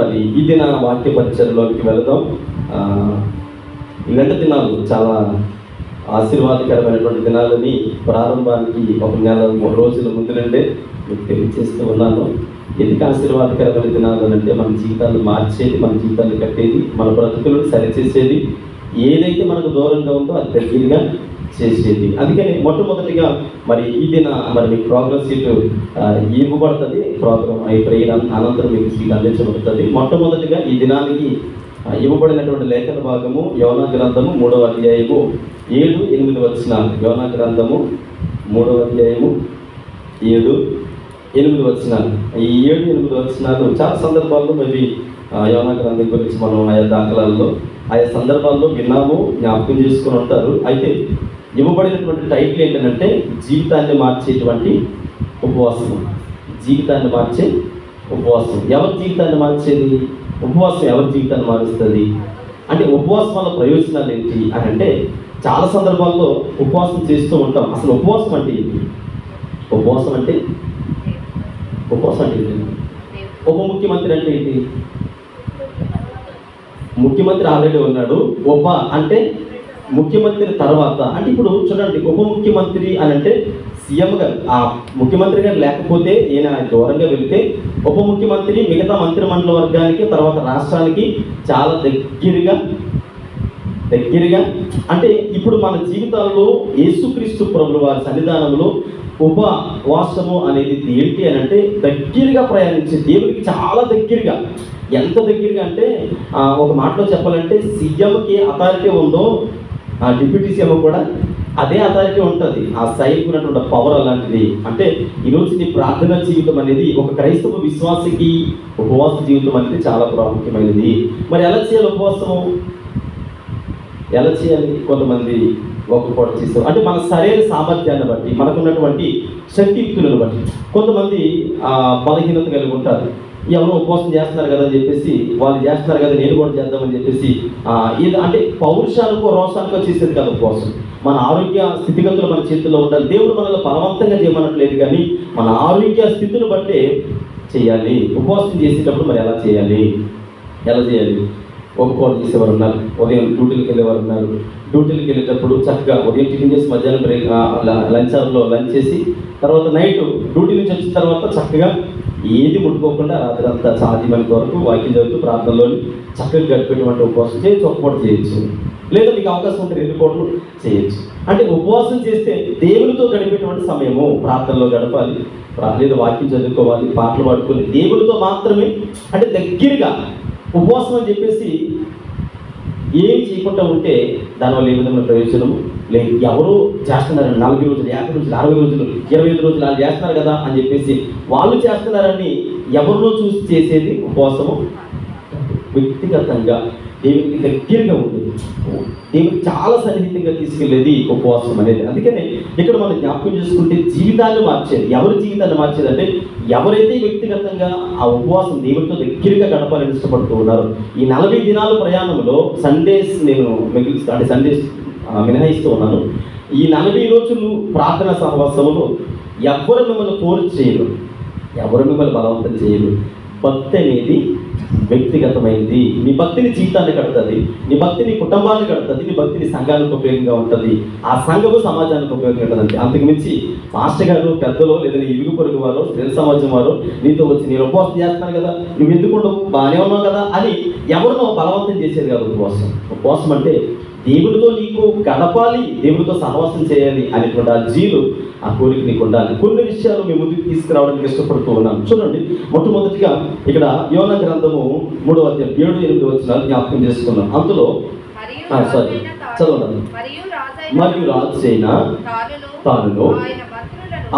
మరి ఈ దిన వాక్య పరిచయంలోకి వెళదాం. ఈ గంట దినాలు చాలా ఆశీర్వాదకరమైనటువంటి దినాలని ప్రారంభానికి ఒక నెల రోజుల ముందు నుండే మీకు తెలియజేస్తూ ఉన్నాను. ఎందుకు ఆశీర్వాదకరమైన దినాలు అంటే మన జీవితాలు మార్చేది, మన జీవితాలు కట్టేది, మన బ్రతుకులను సరిచేసేది, ఏదైతే మనకు దూరంగా ఉందో అది దగ్గరగా చేసేది. అందుకని మొట్టమొదటిగా మరి ఈ దిన మరి మీకు ప్రోగ్రెస్ సీట్ ఇవ్వబడుతుంది. ప్రోగ్రామ్ అయిపోయిన అనంతరం మీకు సీట్ అందించబడుతుంది. మొట్టమొదటిగా ఈ దినానికి ఇవ్వబడినటువంటి లేఖన భాగము యోనా గ్రంథము 3వ అధ్యాయము 7-8 వచనాలు. యోనా గ్రంథము 3వ అధ్యాయము 7-8 వచనాలు. ఈ 7-8 వచనాలు చాలా సందర్భాల్లో మరి యోనా గ్రంథం గురించి మనం ఆయా దాఖలాల్లో ఆయా సందర్భాల్లో విన్నాము, జ్ఞాపకం చేసుకుని ఉంటారు. అయితే ఇవ్వబడినటువంటి టైటిల్ ఏంటంటే జీవితాన్ని మార్చేటువంటి ఉపవాసం. జీవితాన్ని మార్చే ఉపవాసం. ఎవరి జీవితాన్ని మార్చేది? ఉపవాసం ఎవరి జీవితాన్ని మారుస్తుంది అంటే ఉపవాసం వల్ల ప్రయోజనాలు ఏంటి అని అంటే చాలా సందర్భాల్లో ఉపవాసం చేస్తూ ఉంటాం. అసలు ఉపవాసం అంటే ఏంటి? ఉపవాసం అంటే ఏంటి? ఉప ముఖ్యమంత్రి అంటే ఏంటి? ముఖ్యమంత్రి ఆల్రెడీ ఉన్నాడు. ఉప అంటే ముఖ్యమంత్రి తర్వాత అంటే ఇప్పుడు చూడండి, ఉప ముఖ్యమంత్రి అని అంటే సీఎం గారు, ఆ ముఖ్యమంత్రి గారు లేకపోతే ఈయన దూరంగా వెళితే ఉప ముఖ్యమంత్రి మిగతా మంత్రిమండలి వర్గానికి తర్వాత రాష్ట్రానికి చాలా దగ్గరగా అంటే ఇప్పుడు మన జీవితాల్లో యేసుక్రీస్తు ప్రభువు వారి సన్నిధానంలో ఉపవాసము అనేది ఏంటి అని అంటే దగ్గరగా ప్రయాణించే దేవుడికి చాలా దగ్గరగా. ఎంత దగ్గరగా అంటే ఒక మాటలో చెప్పాలంటే సీఎంకి అథారిటీ ఉందో డిప్యూటీ సీఎం కూడా అదే అథారిటీ ఉంటుంది. ఆ సైన్కి ఉన్నటువంటి పవర్ అలాంటిది. అంటే ఈరోజు నీ ప్రార్థనా జీవితం అనేది ఒక క్రైస్తవ విశ్వాసికి ఉపవాస జీవితం అనేది చాలా ప్రాముఖ్యమైనది. మరి ఎలా చేయాలి ఉపవాసము? ఎలా చేయాలి? కొంతమంది ఒక పూట చేస్తారు అంటే మన సరైన సామర్థ్యాన్ని బట్టి, మనకున్నటువంటి శక్తియుక్తులను బట్టి. కొంతమంది బలహీనత కలిగి ఉంటారు. ఎవరో ఉపవాసం చేస్తున్నారు కదా అని చెప్పేసి, వాళ్ళు చేస్తున్నారు కదా నేను కూడా చేద్దామని చెప్పేసి అంటే పౌరుషానికో రోషానికో చేసేది కాదు ఉపవాసం. మన ఆరోగ్య స్థితిగతులు మన చేతుల్లో ఉండాలి. దేవుడు మనల్ని బలవంతంగా చేయమనట్లేదు, కానీ మన ఆరోగ్య స్థితిని బట్టే చేయాలి. ఉపవాసం చేసేటప్పుడు మరి ఎలా చేయాలి? ఒక పూట చేసేవారు ఉన్నారు, ఉదయం డ్యూటీలకు వెళ్ళేవారు ఉన్నారు. డ్యూటీలకు వెళ్ళేటప్పుడు చక్కగా ఉదయం టిఫిన్ చేసి మధ్యాహ్నం బ్రేక్ లంచ్ అవర్లో లంచ్ చేసి తర్వాత నైట్ డ్యూటీ నుంచి వచ్చిన తర్వాత చక్కగా ఏది ముట్టుకోకుండా రాత్రి అంతా సాధ్యమైనంత వరకు వాక్యం చదువుతూ ప్రార్థనలో చక్కగా గడిపేటువంటి ఉపవాసం చేయొచ్చు. ఒక పూట చేయొచ్చు, లేదా మీకు అవకాశం ఉంటే 2 పూటలు చేయొచ్చు. అంటే ఉపవాసం చేస్తే దేవునితో గడిపేటువంటి సమయము ప్రార్థనలో గడపాలి, లేదా వాక్యం చదువుకోవాలి, పాటలు పాడుకొని దేవునితో మాత్రమే అంటే దగ్గరగా. ఉపవాసం అని చెప్పేసి ఏం చేయకుండా ఉంటే దానివల్ల ఏ విధమైన ప్రయోజనము లేదు. ఎవరు చేస్తున్నారు 40 రోజులు, 50 రోజులు, 60 రోజులు, 25 రోజులు వాళ్ళు చేస్తున్నారు కదా అని చెప్పేసి వాళ్ళు చేస్తున్నారని ఎవరినో చూసి చేసేది ఉపవాసము. వ్యక్తిగతంగా దేవునికి దగ్గరగా ఉంటుంది, దేవునికి చాలా సన్నిహితంగా తీసుకెళ్లేది ఉపవాసం అనేది. అందుకనే ఇక్కడ మనం జ్ఞాపకం చేసుకుంటే జీవితాన్ని మార్చేది. ఎవరి జీవితాన్ని మార్చేది అంటే ఎవరైతే వ్యక్తిగతంగా ఆ ఉపవాసం దేవుడితో దగ్గరగా గడపాలని ఇష్టపడుతూ ఉన్నారు. ఈ 40 దినాల ప్రయాణంలో సండేస్ నేను సండేస్ మినహాయిస్తూ ఉన్నాను. ఈ 40 రోజులు ప్రార్థన సహవాసములు ఎవరు మిమ్మల్ని ఫోర్స్ చేయరు, ఎవరు మిమ్మల్ని బలవంతం చేయరు. భక్తి అనేది వ్యక్తిగతమైనది. నీ భక్తిని జీవితాన్ని కడుతుంది, నీ భక్తిని కుటుంబాన్ని కడుతుంది, నీ భక్తిని సంఘానికి ఉపయోగంగా ఉంటుంది, ఆ సంఘము సమాజానికి ఉపయోగంగా ఉంటుంది. అంతకుమించి మాస్టర్ గారు, పెద్దలో లేదా నీ ఇరుగు పొరుగు వారు, స్త్రీ సమాజం వారు నీతో వచ్చి నేను ఉపవాసం చేస్తాను కదా, నువ్వు ఎందుకుండవు, బాగానే ఉన్నావు కదా అని ఎవరినో బలవంతం చేసేది కాదు ఉపవాసం. ఉపవాసం అంటే దేవుడితో నీకు గడపాలి, దేవుడితో సహవాసం చేయాలి అనేటువంటి ఆ జీలు, ఆ కోరిక నీకు ఉండాలి. కొన్ని విషయాలు మీ ముందుకు తీసుకురావడానికి ఇష్టపడుతూ ఉన్నాను. చూడండి, మొట్టమొదటిగా ఇక్కడ యోనా గ్రంథము 3వ అధ్యాయం 7-8 వచనాలు జ్ఞాపకం చేసుకున్నాం. అందులో చదవండి. మరియు రాజు అయిన తానును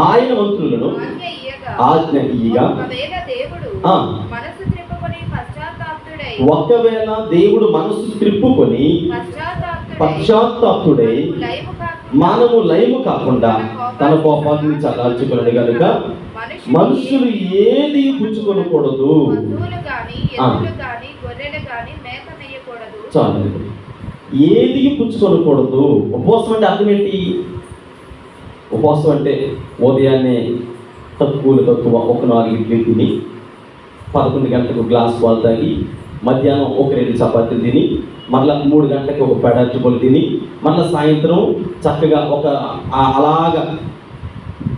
ఆయన మంత్రులను ఆజ్ఞ ఇయ్యగా ఒకవేళ దేవుడు మనసు త్రిప్పుకొని పశ్చాత్తాపుడై మనము లైము కాకుండా తన కోపాన్ని చల్లార్చుకున్నాడు కనుక మనుషులు ఏది పుచ్చుకొనకూడదు. చాలు, ఏది పుచ్చుకొనకూడదు. ఉపవాసం అంటే అర్థం ఏంటి? ఉపవాసం అంటే ఉదయాన్నే తక్కువ ఒక 4 ఇడ్లీ తిని 11 గంటలకు గ్లాస్ పాలు తాగి, మధ్యాహ్నం ఒక 2 చపాతీలు తిని, మళ్ళీ 3 గంటలకి ఒక పెడర్చుకొని తిని, మళ్ళీ సాయంత్రం చక్కగా అలాగా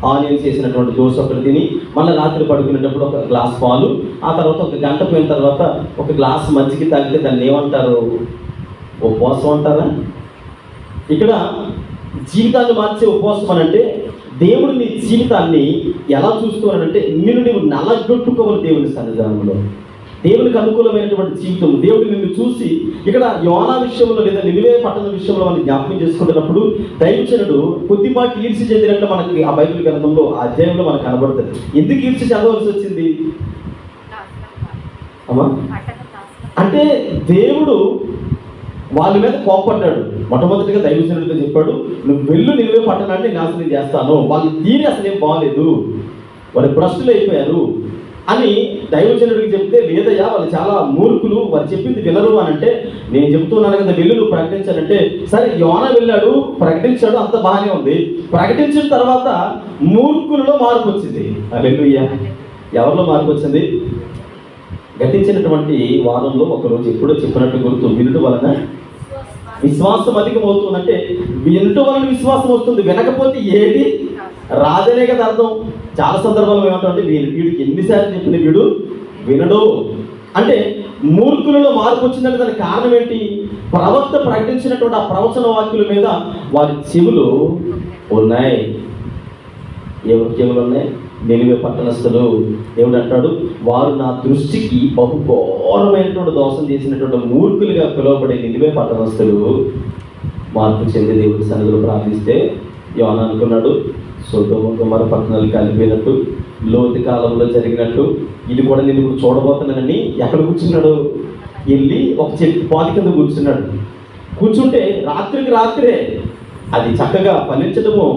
ఆనియన్స్ చేసినటువంటి దోశ ఒకటి తిని, మళ్ళీ రాత్రి పడుకునేటప్పుడు ఒక గ్లాస్ పాలు, ఆ తర్వాత ఒక గంట పోయిన తర్వాత ఒక గ్లాస్ మజ్జిగ తాగితే దాన్ని ఏమంటారు? ఉపవాసం అంటారా? ఇక్కడ జీవితాన్ని మార్చే ఉపవాసం అని అంటే, దేవుడు నీ జీవితాన్ని ఎలా చూస్తున్నాడంటే, నువ్వు నలగొట్టుకోవాలి దేవుని సన్నిధానంలో. దేవునికి అనుకూలమైనటువంటి జీవితం, దేవుడు నిన్ను చూసి ఇక్కడ యోనా విషయంలో లేదా నినివే పట్టణ విషయంలో మనం జ్ఞాపకం చేసుకుంటున్నప్పుడు దైవజనుడు కొద్దిపాటి ఈర్ష్య చెందినట్లు మనకి ఆ బైబిల్ గ్రంథంలో ఆ అధ్యాయంలో మనకు కనబడుతుంది. ఎందుకు ఈర్ష్య చెందవలసి వచ్చింది అమ్మా అంటే, దేవుడు వాళ్ళ మీద కోపడ్డాడు. మొట్టమొదటిగా దైవజనుడితో చెప్పాడు, నువ్వు వెళ్ళు నినివే పట్టణాన్ని నాశనం చేస్తాను, వాళ్ళు తీరి అసలేం బాగలేదు, వాళ్ళు భ్రష్టులు అయిపోయారు అని దైవజనుడికి చెప్తే, లేదయ్యా వాళ్ళు చాలా మూర్ఖులు, వారు చెప్పింది వినరు అని అంటే, నేను చెప్తున్నాను కదా వెళ్ళు నువ్వు ప్రకటించాలంటే, సరే యోనా వెళ్ళాడు, ప్రకటించాడు, అంత బాగానే ఉంది. ప్రకటించిన తర్వాత మూర్ఖులలో మార్పు వచ్చింది. హల్లెలూయా. ఎవరిలో మార్పు వచ్చింది? గతించినటువంటి వారంలో ఒకరోజు ఎప్పుడో చెప్పినట్టు గుర్తు, వినుట వలన విశ్వాసం అధికమవుతుందంటే, వినుట వలన విశ్వాసం వస్తుంది, వినకపోతే ఏది రాదనే కదా అర్థం. చాలా సందర్భాల్లో ఏమంటామంటే, వీడికి ఎన్నిసార్లు చెప్పిన వీడు వినడు అంటే, మూర్ఖులలో మార్పు వచ్చిందంటే దానికి కారణం ఏంటి? ప్రవక్త ప్రకటించినటువంటి ఆ ప్రవచన వాక్యుల మీద వారి చెవులు ఉన్నాయి. ఎవరి చెవులు ఉన్నాయి? నినివే పట్టణస్థులు. దేవుడు అంటాడు, వారు నా దృష్టికి బహుఘోరమైనటువంటి దోషం చేసినటువంటి మూర్ఖులుగా పిలువబడే నినివే పట్టణస్థులు మార్పు చెంది దేవుడి సన్నిధిలో ప్రార్థిస్తే, యోనా అనుకున్నాడు సొదొమ గొమొర్రా పట్టణాలు కలిపినట్టు, లోతు కాలంలో జరిగినట్టు ఇది కూడా నేను ఇప్పుడు చూడబోతున్నానని ఎక్కడ కూర్చున్నాడు? వెళ్ళి ఒక చెట్టు పాతి కింద కూర్చున్నాడు. కూర్చుంటే రాత్రికి రాత్రే అది చక్కగా ఫలించడము,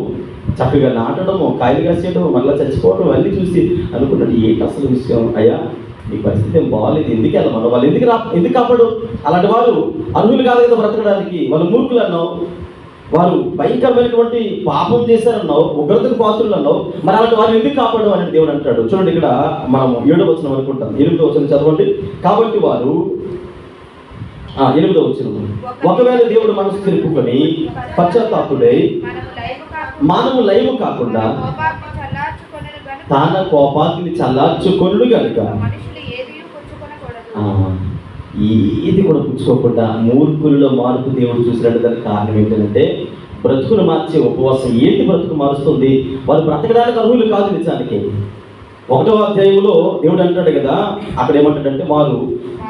చక్కగా నాటడము, కాయలు కాసేయడము, మళ్ళీ చచ్చిపోవడం అన్నీ చూసి అనుకున్నాడు, ఏంటి అసలు విషయం? అయ్యా నీ పరిస్థితి ఏం బాగాలేదు, ఎందుకు వెళ్ళమన్నా? వాళ్ళు ఎందుకు కాపాడు? అలాంటి వారు అర్హులు కాదు కదా బ్రతకడానికి, వాళ్ళు మూర్ఖులు అన్నావు, వారు భయంకరమైనటువంటి పాపం చేశారన్నావు, ఉగ్రతకు పాత్రులు అన్నావు, మరి అలాంటి వారు ఎందుకు కాపాడు అని దేవుడు అంటాడు. చూడండి, ఇక్కడ మనం 7వ వచనం అనుకుంటాం. 8వ వచనం చదవండి. కాబట్టి వారు 8వ వచనం, ఒకవేళ దేవుడు మనసు తిరుపుకొని పశ్చాత్తాపుడై మానవు లైవ్ కాకుండా తన కోపాగ్ని చల్లార్చుకొనుడు గనుక ఏది కూడా పుచ్చుకోకుండా మూర్ఖులలో మార్పు దేవుడు చూసినట్టు దానికి కారణం ఏంటంటే, బ్రతుకును మార్చే ఉపవాసం. ఏంటి బ్రతుకు మారుస్తుంది? వాళ్ళు బ్రతకడానికి అర్హులు కాదు నిజానికి. 1వ అధ్యాయంలో దేవుడు అంటాడు కదా, అక్కడ ఏమంటాడంటే, వారు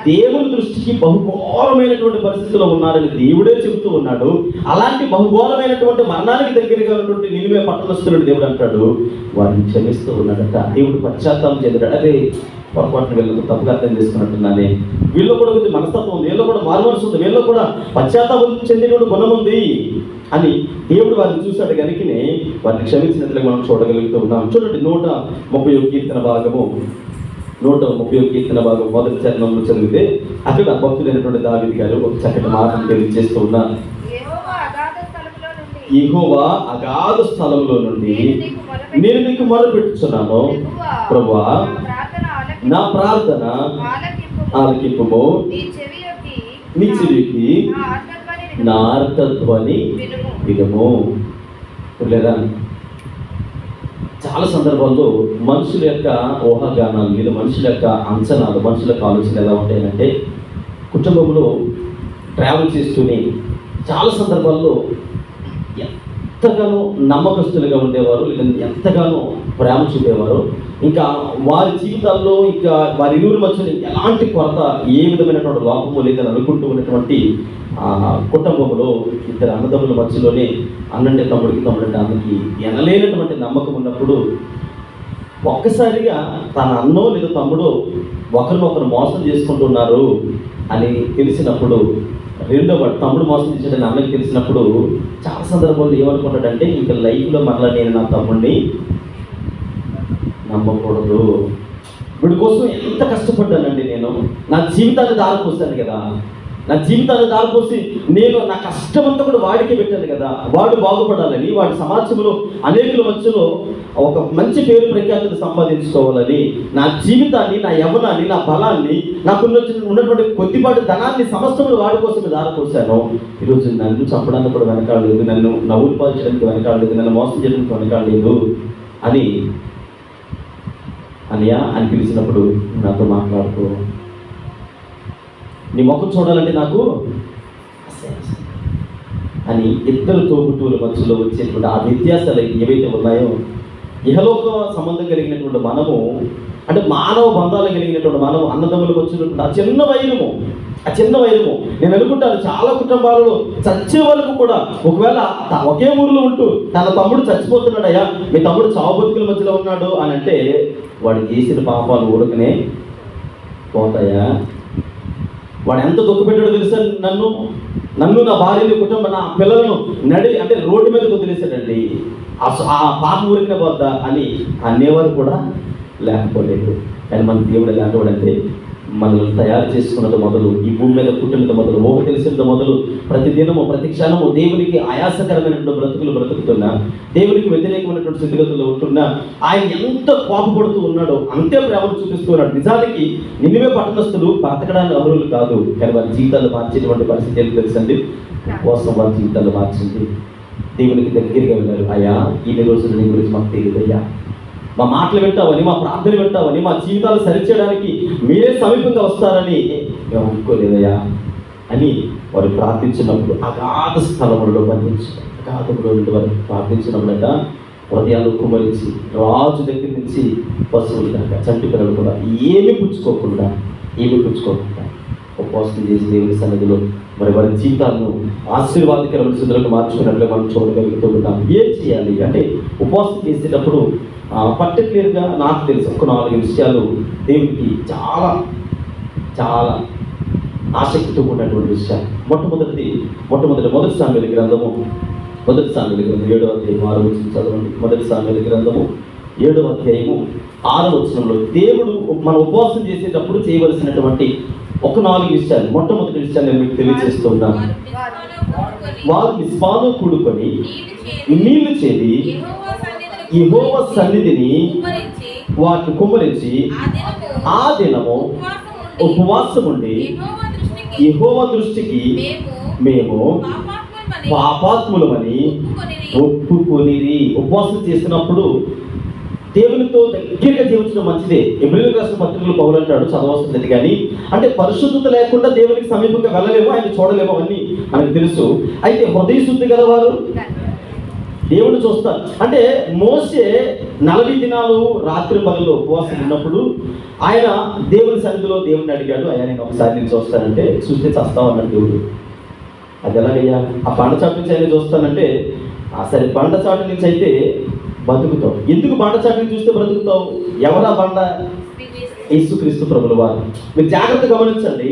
దేవుని దృష్టికి బహుఘోరమైనటువంటి పరిస్థితుల్లో ఉన్నారని దేవుడే చెబుతూ ఉన్నాడు. అలాంటి బహుఘోరమైనటువంటి మరణానికి దగ్గరగా ఉన్నటువంటి నినివే పట్టణస్థులను దేవుడు అంటాడు, వారిని క్షమిస్తూ ఉన్నాడట. దేవుడు పశ్చాత్తాపం చెందాడు. అదే పొరపాటున వీళ్ళకు తప్పుగా అర్థం చేసుకున్నట్టున్నానే, వీళ్ళు కూడా కొద్ది మనస్తత్వం ఉంది, వీళ్ళు కూడా మారుమనసు ఉంది, వీళ్ళు కూడా పశ్చాత్తాపం చెందినటువంటి గుణం ఉంది అని దేవుడు వారిని చూశాడు కనుకనే వారిని క్షమించినట్లుగా మనం చూడగలుగుతూ ఉన్నాం. చూడండి, 131 కీర్తన భాగము 131 కీర్తన భాగం మొదటి చరణంలో చదివితే అక్కడ భక్తులైనటువంటి దావీదు గారు ఒక చక్కటి మాటను తెలియజేస్తూ ఉన్నారు. యెహోవా అగాధ స్థలంలో నుండి నేను నీకు మొరపెట్టుచున్నాను, ప్రభువా నా ప్రార్థన ఆలకింపుము, నీ చెవికి నా అర్థధ్వని వినుము. లేదా చాలా సందర్భాల్లో మనుషుల యొక్క ఊహాగానాలు లేదా మనుషుల యొక్క అంచనాలు, మనుషుల యొక్క ఆలోచనలు ఎలా ఉంటాయంటే, కుటుంబంలో ట్రావెల్ చేస్తూనే చాలా సందర్భాల్లో ఎంతగానో నమ్మకస్తులుగా ఉండేవారు, లేదా ఎంతగానో ప్రేమ చూపేవారు, ఇంకా వారి జీవితాల్లో ఇంకా వారి ఇరువురి మధ్యలో ఎలాంటి కొరత, ఏ విధమైనటువంటి లోపము లేదని అనుకుంటూ ఉన్నటువంటి కుటుంబంలో ఇద్దరు అన్నదమ్ముల మధ్యలోనే అన్నంటే తమ్ముడికి, తమ్ముడంటే అన్నకి ఎనలేనటువంటి నమ్మకం ఉన్నప్పుడు ఒక్కసారిగా తన అన్నో లేదా తమ్ముడు ఒకరినొకరు మోసం చేసుకుంటున్నారు అని తెలిసినప్పుడు, రెండో తమ్ముడు మోసం చేసేటని అన్నకి తెలిసినప్పుడు చాలా సందర్భాల్లో ఏమనుకుంటాడంటే, ఇంకా లైఫ్లో మరలా నేను నా తమ్ముడిని నమ్మకూడదు, వీడి కోసం ఎంత కష్టపడ్డానండి, నేను నా జీవితాన్ని దారిపోస్తాను కదా, నా జీవితాన్ని దారిపోసి నేను నా కష్టమంతా కూడా వాడికే పెట్టాను కదా, వాడు బాగుపడాలని, వాడి సమాజంలో అనేకుల మధ్యలో ఒక మంచి పేరు ప్రఖ్యాతులు సంపాదించుకోవాలని నా జీవితాన్ని, నా యవ్వనాన్ని, నా బలాన్ని, నాకు ఉన్నటువంటి కొద్దిపాటి ధనాన్ని సమస్తములు వాడి కోసమే దారిపోసాను. ఈరోజు నన్ను చంపడానికి కూడా వెనకాడలేదు, నన్ను నవ్వులు పాల్చడానికి వెనకాడలేదు, నన్ను మోసం చేయడానికి వెనకాడలేదు అని అనియా అని పిలిచినప్పుడు నాతో మాట్లాడుతూ, నీ ముఖం చూడాలంటే నాకు అని ఇద్దరు తోబుట్టువుల మధ్యలో వచ్చేటువంటి ఆ వ్యత్యాసాలు ఏవైతే ఉన్నాయో, ఇహలోక సంబంధం కలిగినటువంటి మనము, అంటే మానవ బంధాలు కలిగినటువంటి మనము, అన్నదమ్ములకు వచ్చినటువంటి ఆ చిన్న వైరము నేను అనుకుంటాను చాలా కుటుంబాలలో చచ్చే వరకు కూడా, ఒకవేళ ఒకే ఊరిలో ఉంటూ తన తమ్ముడు చచ్చిపోతున్నాడయ్యా, మీ తమ్ముడు చావు బతుకుల మధ్యలో ఉన్నాడు అని అంటే, వాడు చేసిన పాపాలు ఊరకనే పోతాయా? వాడు ఎంత దుఃఖపెట్టాడో తెలుసా? నన్ను నా భార్యని, కుటుంబం, నా పిల్లలను అంటే రోడ్డు మీద వదిలేశాడండి, ఆ పాప ఊరికనే పోద్దా అని అనేవారు కూడా లేకపోలేదు. కానీ మన దేవుడు ఎలాంటి వాడంటే, మనల్ని తయారు చేసుకున్నది మొదలు, ఈ భూమి మీద పుట్టినది మొదలు, ఊహ తెలిసినది మొదలు, ప్రతి దినము ప్రతి క్షణము దేవునికి ఆయాసకరమైనటువంటి బ్రతుకులు బ్రతుకుతున్నా, దేవునికి వ్యతిరేకమైనటువంటి స్థితిగతుల్లో ఉంటున్నా, ఆయన ఎంత కోపపడుతూ ఉన్నాడో అంతే ప్రేమను చూపిస్తూ ఉన్నాడు. నిజానికి నినివే పట్టణస్థులు బ్రతకడానికి అర్హులు కాదు, కానీ వారి జీవితాలు మార్చేటువంటి పరిస్థితి ఏంటి తెలుసండి? కోసం వారి జీవితాలు మార్చింది. దేవునికి దగ్గరగా వెళ్ళారు. అయ్యా, ఇన్ని రోజులు నీ గురించి మాకు తెలియదయ్యా, మా మాటలు వింటావని, మా ప్రార్థన వింటావని, మా జీవితాలు సరిచేయడానికి మీరే సమీపంగా వస్తారని మేము అనుకోలేదయ్యా అని వారు ప్రార్థించినప్పుడు అగాధ స్థలములలో వారు ప్రార్థించినప్పుడట హృదయాలు కుమరించి, రాజు దగ్గర నుంచి పశువులు దాకా చంటి పిల్లలు కూడా ఏమీ పుచ్చుకోకుండా ఉపవాసం చేసి దేవుని సన్నిధిలో మరి వారి జీవితాలను ఆశీర్వాదకరమైన స్థితులకు మార్చుకున్నట్లుగా మనం చూడగలుగుతూ ఉంటాం. ఏం చేయాలి అంటే, ఉపవాసం చేసేటప్పుడు పర్టికులర్గా నాకు తెలుసు ఒక 4 విషయాలు దేవునికి చాలా చాలా ఆసక్తితో ఉన్నటువంటి విషయాలు. మొదటి సామెల గ్రంథము 7వ అధ్యాయం 6వ వచనం చదవండి. మొదటి సామెల గ్రంథము 7వ అధ్యాయము 6వ వచనంలో దేవుడు మనం ఉపవాసం చేసేటప్పుడు చేయవలసినటువంటి ఒక 4 విషయాలు, మొట్టమొదటి విషయాలు నేను మీకు తెలియజేస్తూ ఉన్నాను. వారు మిస్పాలో కూడుకొని నీళ్లు చేది యెహోవా సన్నిధిని వాటిని కుమ్మరించి ఆ దినము ఉపవాసం ఉండి యెహోవా దృష్టికి మేము పాపాత్ములమని ఒప్పుకొనిరి. ఉపవాసం చేసినప్పుడు దేవునితో దగ్గరగా జీవించడం మంచిదే. ఎబ్రీయులకు రాసిన పత్రికలు పౌలు అంటాడు, చదవవలసింది కానీ, అంటే పరిశుద్ధత లేకుండా దేవునికి సమీపంగా వెళ్ళలేము, ఆయన చూడలేము, అవన్నీ మనకు తెలుసు. అయితే హృదయ శుద్ధి గలవారు దేవుని చూస్తారు. అంటే మోసే 40 దినాలు రాత్రి పగలు ఉపవాసం ఉన్నప్పుడు ఆయన దేవుని సన్నిధిలో దేవుడిని అడిగాడు, అయ్యా నేను ఒకసారి నేను చూస్తానంటే, చూస్తే చస్తావు అన్నాడు దేవుడు. అది ఎలాగయ్యా? ఆ బండచాటు నుంచి ఆయన చూస్తానంటే, సరే బండచాటు నుంచి అయితే బతుకుతావు. ఎందుకు బండచాటు నుంచి చూస్తే బ్రతుకుతావు? ఎవరా బండ? యేసుక్రీస్తు ప్రభుల వారు. మీరు జాగ్రత్త గమనించండి,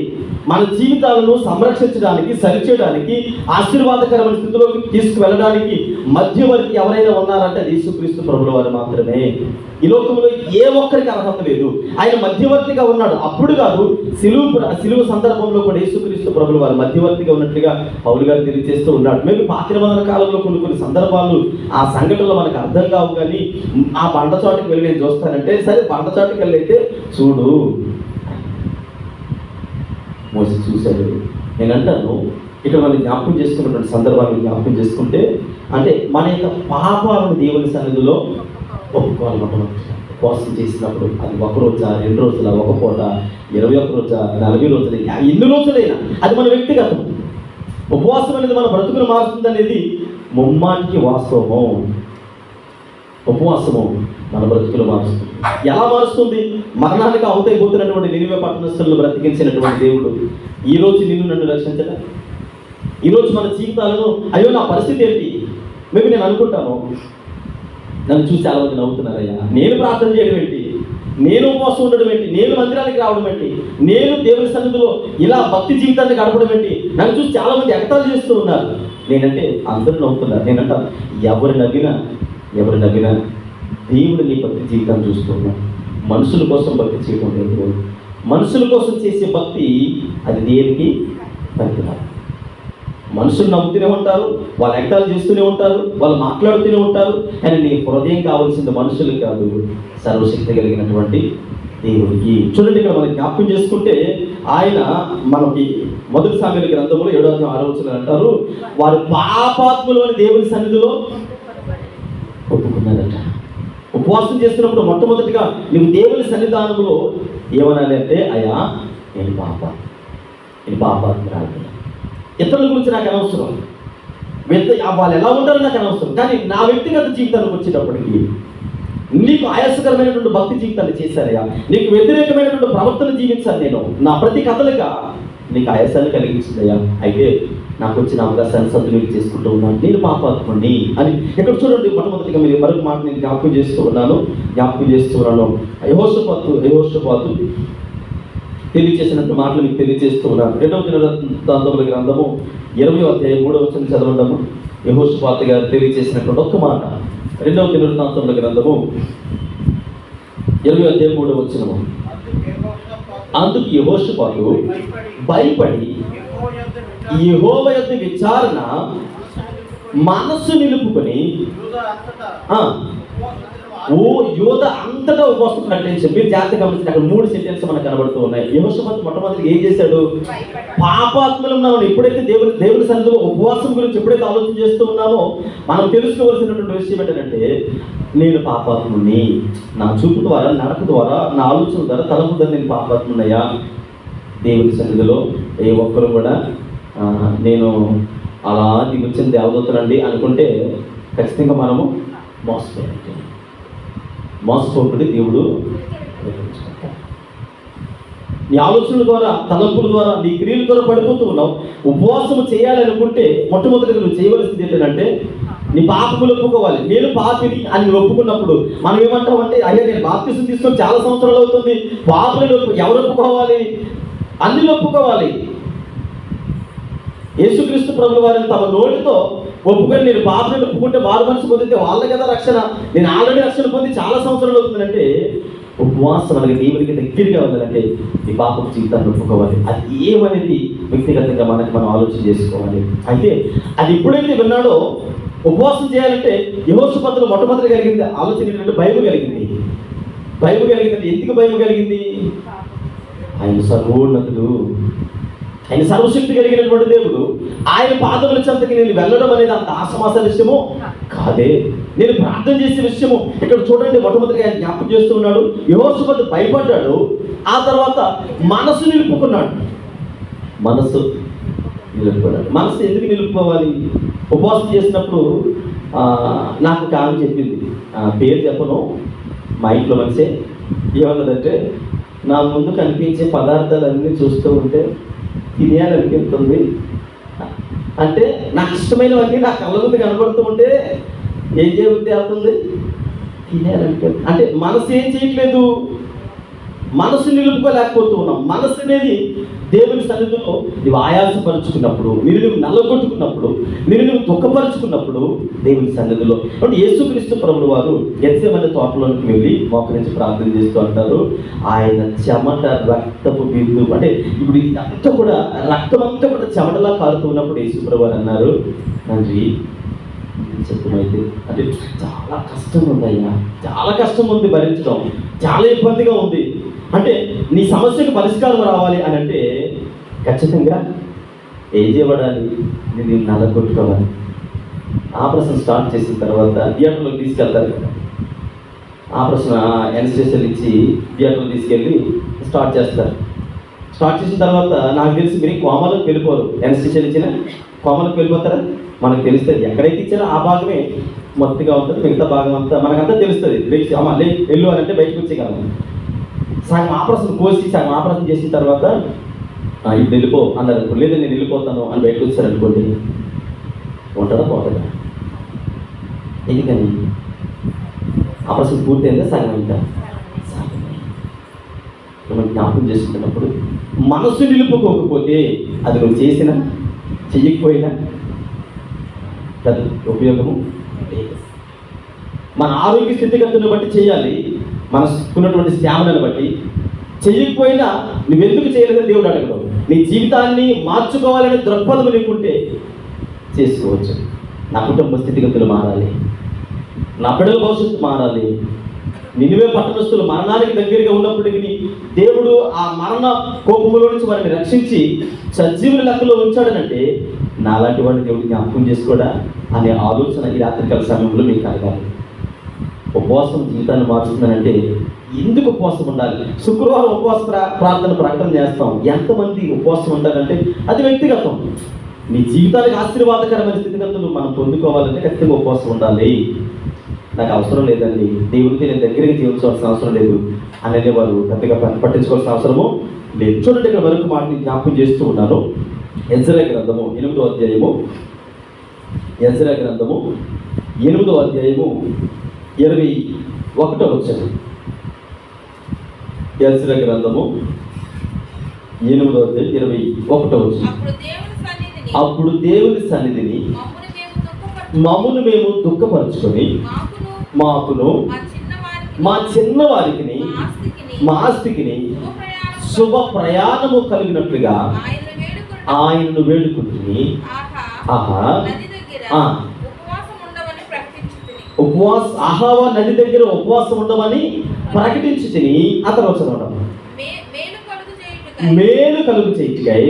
మన జీవితాలను సంరక్షించడానికి, సరిచేయడానికి, ఆశీర్వాదకరమైన స్థితిలోకి తీసుకువెళ్ళడానికి మధ్యవర్తి ఎవరైనా ఉన్నారంటే అది యేసుక్రీస్తు ప్రభుల వారు మాత్రమే. ఈ లోకంలో ఏ ఒక్కరికి అర్హత లేదు. ఆయన మధ్యవర్తిగా ఉన్నాడు. అప్పుడు కాదు, సిలువ సందర్భంలో కూడా యేసుక్రీస్తు ప్రభుల వారు మధ్యవర్తిగా ఉన్నట్లుగా పౌలు గారు తెలియజేస్తూ ఉన్నాడు. మేము పాత నిబంధన కాలంలో కొన్ని సందర్భాలు ఆ సంఘటనలో మనకు అర్థం కావు, కానీ ఆ బండచాటుకి వెళ్ళి నేను చూస్తానంటే, సరే బండచాటుకి వెళ్ళి అయితే చూడు మోసి చూశాడు. నేను అంటాను, ఇక్కడ మనం జ్ఞాపకం చేసుకున్నటువంటి సందర్భాన్ని జ్ఞాపకం చేసుకుంటే, అంటే మన యొక్క పాపాలను దేవుని సన్నిధిలో ఒప్పుకోవాలన్నమాట. ఉపవాసం చేసినప్పుడు అది 1 రోజా, 2 రోజుల, 1 పూట, 21 రోజా, 40 రోజులు, ఎన్ని రోజులైనా అది మన వ్యక్తిగతం. ఉపవాసం అనేది మన బ్రతుకును మారుతుంది అనేది ముమ్మాటికి వాస్తవము. ఉపవాసము మన బ్రతుకులు మారుస్తుంది. ఎలా మారుస్తుంది? మరణానికి అవుతైపోతున్నటువంటి నినివే పట్టణస్థులను బ్రతికించినటువంటి దేవుడు ఈరోజు నిన్ను నన్ను రక్షించడా? ఈరోజు మన జీవితాలను, అయ్యో నా పరిస్థితి ఏంటి? మేబీ నేను అనుకుంటాను, నన్ను చూసి చాలా మంది నవ్వుతున్నారయ్యా, నేను ప్రార్థన చేయడం ఏంటి, నేను ఉపవాసం ఉండడం ఏంటి, నేను మందిరానికి రావడం ఏంటి, నేను దేవుని సన్నిధిలో ఇలా భక్తి జీవితాన్ని గడపడం ఏంటి, నన్ను చూసి చాలా మంది ఎగతాళి చేస్తూ ఉన్నారు. నేనంటే అందరూ నవ్వుతున్నారు. నేనంటాను, ఎవరు నవ్వినా దేవుడు నీ భక్తి జీవితాన్ని చూస్తున్నాడు. మనుషుల కోసం భక్తి చేయడం లేదు. మనుషుల కోసం చేసే భక్తి అది దేనికి పనికిరారు. మనుషులు నవ్వుతూనే ఉంటారు, వాళ్ళు ఎక్టాలు చేస్తూనే ఉంటారు, వాళ్ళు మాట్లాడుతూనే ఉంటారు. కానీ నీ హృదయం కావాల్సింది మనుషులకు కాదు, సర్వశక్తి కలిగినటువంటి దేవుడికి. చూడండి, ఇక్కడ మనం జ్ఞాపకం చేసుకుంటే ఆయన మనకి 1 సామెతల గ్రంథంలో 7:6 అంటారు, వారు పాపాత్ములు అని దేవుని సన్నిధిలో ఒప్పుకున్నారట. ఉపవాసం చేస్తున్నప్పుడు మొట్టమొదటిగా నువ్వు దేవుని సన్నిధానంలో ఏమనాలి అంటే, అయ్యా నేను పాపాత్మురాలు, ఇతరుల గురించి నాకు అనవసరం, వాళ్ళు ఎలా ఉంటారో నాకు అనవసరం, కానీ నా వ్యక్తిగత జీవితానికి వచ్చేటప్పటికి నీకు ఆయాసకరమైనటువంటి భక్తి జీవితాన్ని చేశారయ్యా, నీకు వ్యతిరేకమైనటువంటి ప్రవర్తన జీవించాను నేను, నా ప్రతి కథలుగా నీకు ఆయాసాన్ని కలిగించిందయ్యా, అయితే నాకు వచ్చిన అవకాశాన్ని సద్వినియోగం చేసుకుంటూ ఉన్నాను, నేను పాపాత్ముడిని అని. ఇక్కడ చూడండి, మొట్టమొదటిగా మీరు మరొక మాట నేను జ్ఞాపకం చేస్తూ ఉన్నాను. యెహోషాపాతు తెలియచేసినట్టు మాటలు మీకు తెలియజేస్తూ ఉన్నాను. 2వ దినవృత్తాంతముల గ్రంథము 20:3 చదవడము. యెహోషాపాతు గారు తెలియజేసినటువంటి ఒక్క మాట, 2వ దినవృత్తాంతముల గ్రంథము 20:3. అందుకు యెహోషాపాతు భయపడి యెహోవా యొద్ద విచారణ మనస్సు నిలుపుకొని యోధ అంతటా ఉపవాసం ప్రకటించారు. మీరు జాగ్రత్తగా గమనించి అక్కడ 3 సెంటెన్స్ మనకు కనబడుతూ ఉన్నాయి. యెహోషాపాతు మొట్టమొదటిగా ఏం చేశాడు? పాపాత్ములు ఉన్నామో ఎప్పుడైతే దేవుని సన్నిధిలో ఉపవాసం గురించి ఎప్పుడైతే ఆలోచన చేస్తూ ఉన్నామో మనం తెలుసుకోవాల్సినటువంటి విషయం ఏంటంటే, నేను పాపాత్ముని, నా చూపు ద్వారా, నడక ద్వారా, నా ఆలోచన ద్వారా, తలపు ద్వారా నేను పాపాత్మునయ్యా. దేవుని సన్నిధిలో ఏ ఒక్కరు కూడా నేను అలా వచ్చిన దేవదూతనండి అనుకుంటే ఖచ్చితంగా మనము మోసపోకుండా దేవుడు నీ ఆలోచనల ద్వారా, తలంపుల ద్వారా, నీ క్రియల ద్వారా పడిపోతూ ఉన్నావు. ఉపవాసం చేయాలనుకుంటే మొట్టమొదటిగా నువ్వు చేయవలసింది ఏంటంటే, నీ పాపములు ఒప్పుకోవాలి. నేను పాపిని అని నువ్వు ఒప్పుకున్నప్పుడు మనం ఏమంటామంటే, అయ్యా నేను బాప్తిసం తీసుకొని చాలా సంవత్సరాలు అవుతుంది, పాపులను ఎవరు ఒప్పుకోవాలి? అన్ని ఒప్పుకోవాలి. యేసుక్రీస్తు ప్రభుల వారిని తమ నోటితో ఒప్పుకొని నేను పాపని ఒప్పుకుంటే మారు మనసు పొందితే వాళ్ళ కదా రక్షణ, నేను ఆల్రెడీ రక్షణ పొంది చాలా సంవత్సరాలు అవుతుందంటే, ఉపవాసం మనకి దేవునికి దగ్గరగా ఉండాలంటే ఈ పాపపు జీవితాన్ని ఒప్పుకోవాలి. అది ఏమనేది వ్యక్తిగతంగా మనం ఆలోచన చేసుకోవాలి. అయితే అది ఎప్పుడైతే విన్నాడో, ఉపవాసం చేయాలంటే యెహోషాపాతులో మొట్టమొదటి కలిగింది ఆలోచన ఏంటంటే, భయం కలిగింది. ఎందుకు భయం కలిగింది? ఆయన సర్వోన్నతుడు, ఆయన సర్వశక్తి కలిగినటువంటి దేవుడు. ఆయన పాదముల చెంతకి నేను వెళ్ళడం అనేది అంత ఆసమాస విషయము కాదే, నేను ప్రార్థన చేసే విషయము. ఇక్కడ చూడండి, మొట్టమొదటిగా ఆయన జ్ఞాపకం చేస్తూ ఉన్నాడు. యెహోషాపాతు భయపడ్డాడు, ఆ తర్వాత మనసు నిలుపుకున్నాడు. మనసు ఎందుకు నిలుపుకోవాలి? ఉపవాసం చేసినప్పుడు నాకు కాదు చెప్పింది, పేరు చెప్పను, మా ఇంట్లో మనిషే ఏమన్నదంటే, నా ముందు కనిపించే పదార్థాలన్నీ చూస్తూ ఉంటే తినేయాలనిపిస్తుంది, అంటే నాకు ఇష్టమైనవన్నీ నా కళ్ళ ముందు కనబడుతూ ఉంటే ఏం చేయబుద్ధి అవుతుంది? తినేయాలనిపిస్తుంది. అంటే మనసు ఏం చేయట్లేదు, మనసు నిలుపుకోలేకపోతూ ఉన్నాం. మనసు అనేది దేవుని సన్నిధిలో నువ్వు ఆయాసపరుచుకున్నప్పుడు, నువ్వు నల్లగొట్టుకున్నప్పుడు, నువ్వు దుఃఖపరుచుకున్నప్పుడు దేవుని సన్నిధిలో. అంటే యేసుక్రీస్తు ప్రభువు వారు గెత్సేమనే తోటలోకి వెళ్ళి మోకరించి ప్రార్థన చేస్తూ అంటారు, ఆయన చెమట రక్తపు బిందు, అంటే ఇప్పుడు ఇదంతా కూడా రక్తం అంతా కూడా చెమటలా కారుతూ ఉన్నప్పుడు యేసు ప్రభువు వారు అన్నారు, తండ్రి చెప్పుమైతే అంటే చాలా కష్టం ఉంది అయ్యా, చాలా కష్టం ఉంది భరించడం, చాలా ఇబ్బందిగా ఉంది. అంటే నీ సమస్యకు పరిష్కారం రావాలి అని అంటే ఖచ్చితంగా ఏం చేయబడాలి? నేను నల్లగొట్టుకోవాలి. ఆపరేషన్ స్టార్ట్ చేసిన తర్వాత థియేటర్లోకి తీసుకెళ్తారు కదా, ఆపరేషన్ ఎనస్థీసియా ఇచ్చి థియేటర్లో తీసుకెళ్ళి స్టార్ట్ చేస్తారు. స్టార్ట్ చేసిన తర్వాత నాకు తెలిసి మీరు కోమాలోకి వెళ్ళిపోరు. ఎనస్థీసియా ఇచ్చిన కోమాలోకి వెళ్ళిపోతారా? మనకు తెలుస్తుంది, ఎక్కడైతే ఇచ్చారో ఆ భాగమే మొత్తంగా ఉంటుంది, మిగతా భాగం అంతా మనకంతా తెలుస్తుంది. లేచి అమ్మ లే వెళ్ళు అని అంటే బయటకు వచ్చేయగలము. సగం ఆపరేషన్ కోసి సగం ఆపరేషన్ చేసిన తర్వాత ఇప్పుడు వెళ్ళిపో అన్నారు. లేదా నేను వెళ్ళిపోతాను అని బయటకు వచ్చారనుకోండి, ఉంటుందా పోతుందా? ఎందుకని? ఆపరేషన్ పూర్తయిందా సగం అయిందా? మనం జ్ఞాపకం చేసుకున్నప్పుడు మనసు నిలుపుకోకపోతే అది నువ్వు చేసినా చెయ్యకపోయినా పెద్ద ఉపయోగము లేదు. మన ఆరోగ్య స్థితిగతులను బట్టి చేయాలి, మనకున్నటువంటి స్టామినాను బట్టి. చెయ్యకపోయినా నువ్వెందుకు చేయలేదని దేవుడు అడగడం. నీ జీవితాన్ని మార్చుకోవాలనే దృక్పథం నీకుంటే చేసుకోవచ్చు. నా కుటుంబ స్థితిగతులు మారాలి, నా బిడ్డల భవిష్యత్తు మారాలి, నినివే పట్టణస్థులు మరణానికి దగ్గరగా ఉన్నప్పటికీ దేవుడు ఆ మరణ కోపములో నుంచి వారిని రక్షించి సజీవుల లెక్కలో ఉంచాడనంటే నాలాంటి వాడిని దేవుడు జ్ఞాపకం చేసుకోడా అనే ఆలోచన ఈ రాత్రికాల సమయంలో మీకు కలగాలి. ఉపవాసం జీవితాన్ని మారుస్తుందనంటే ఎందుకు ఉపవాసం ఉండాలి? శుక్రవారం ఉపవాస ప్రార్థన ప్రకటన చేస్తాం. ఎంతమంది ఉపవాసం ఉంటారంటే అది వ్యక్తిగతం. నీ జీవితానికి ఆశీర్వాదకరమైన స్థితిగతులు మనం పొందుకోవాలంటే ఖచ్చితంగా ఉపవాసం ఉండాలి. నాకు అవసరం లేదండి, దేవుడికి నేను దగ్గరికి జీవించాల్సిన అవసరం లేదు అనేది వారు పెద్దగా పట్టించుకోవాల్సిన అవసరము లేదు. చూడండి, ఇక్కడ వరకు మాటని జ్ఞాపకం చేస్తూ ఉన్నాను. ఎజ్రా గ్రంథము 8వ అధ్యాయము, ఎజ్రా గ్రంథము 8వ అధ్యాయము 21వ వచనం. ఎజ్రా గ్రంథము 8వ అధ్యాయం 21వ వచనం. అప్పుడు దేవుని సన్నిధిని మమ్మును మేము దుఃఖపరుచుకొని మాకును మా చిన్నవారికి మా ఆస్తికిని శుభ ప్రయాణము కలిగినట్లుగా ఆయనను వేడుకుంటుని అహావా నది దగ్గర ఉపవాసం ఉండమని ప్రకటించి తిని అతను వచ్చి మేలు కలుగు చేయుటకై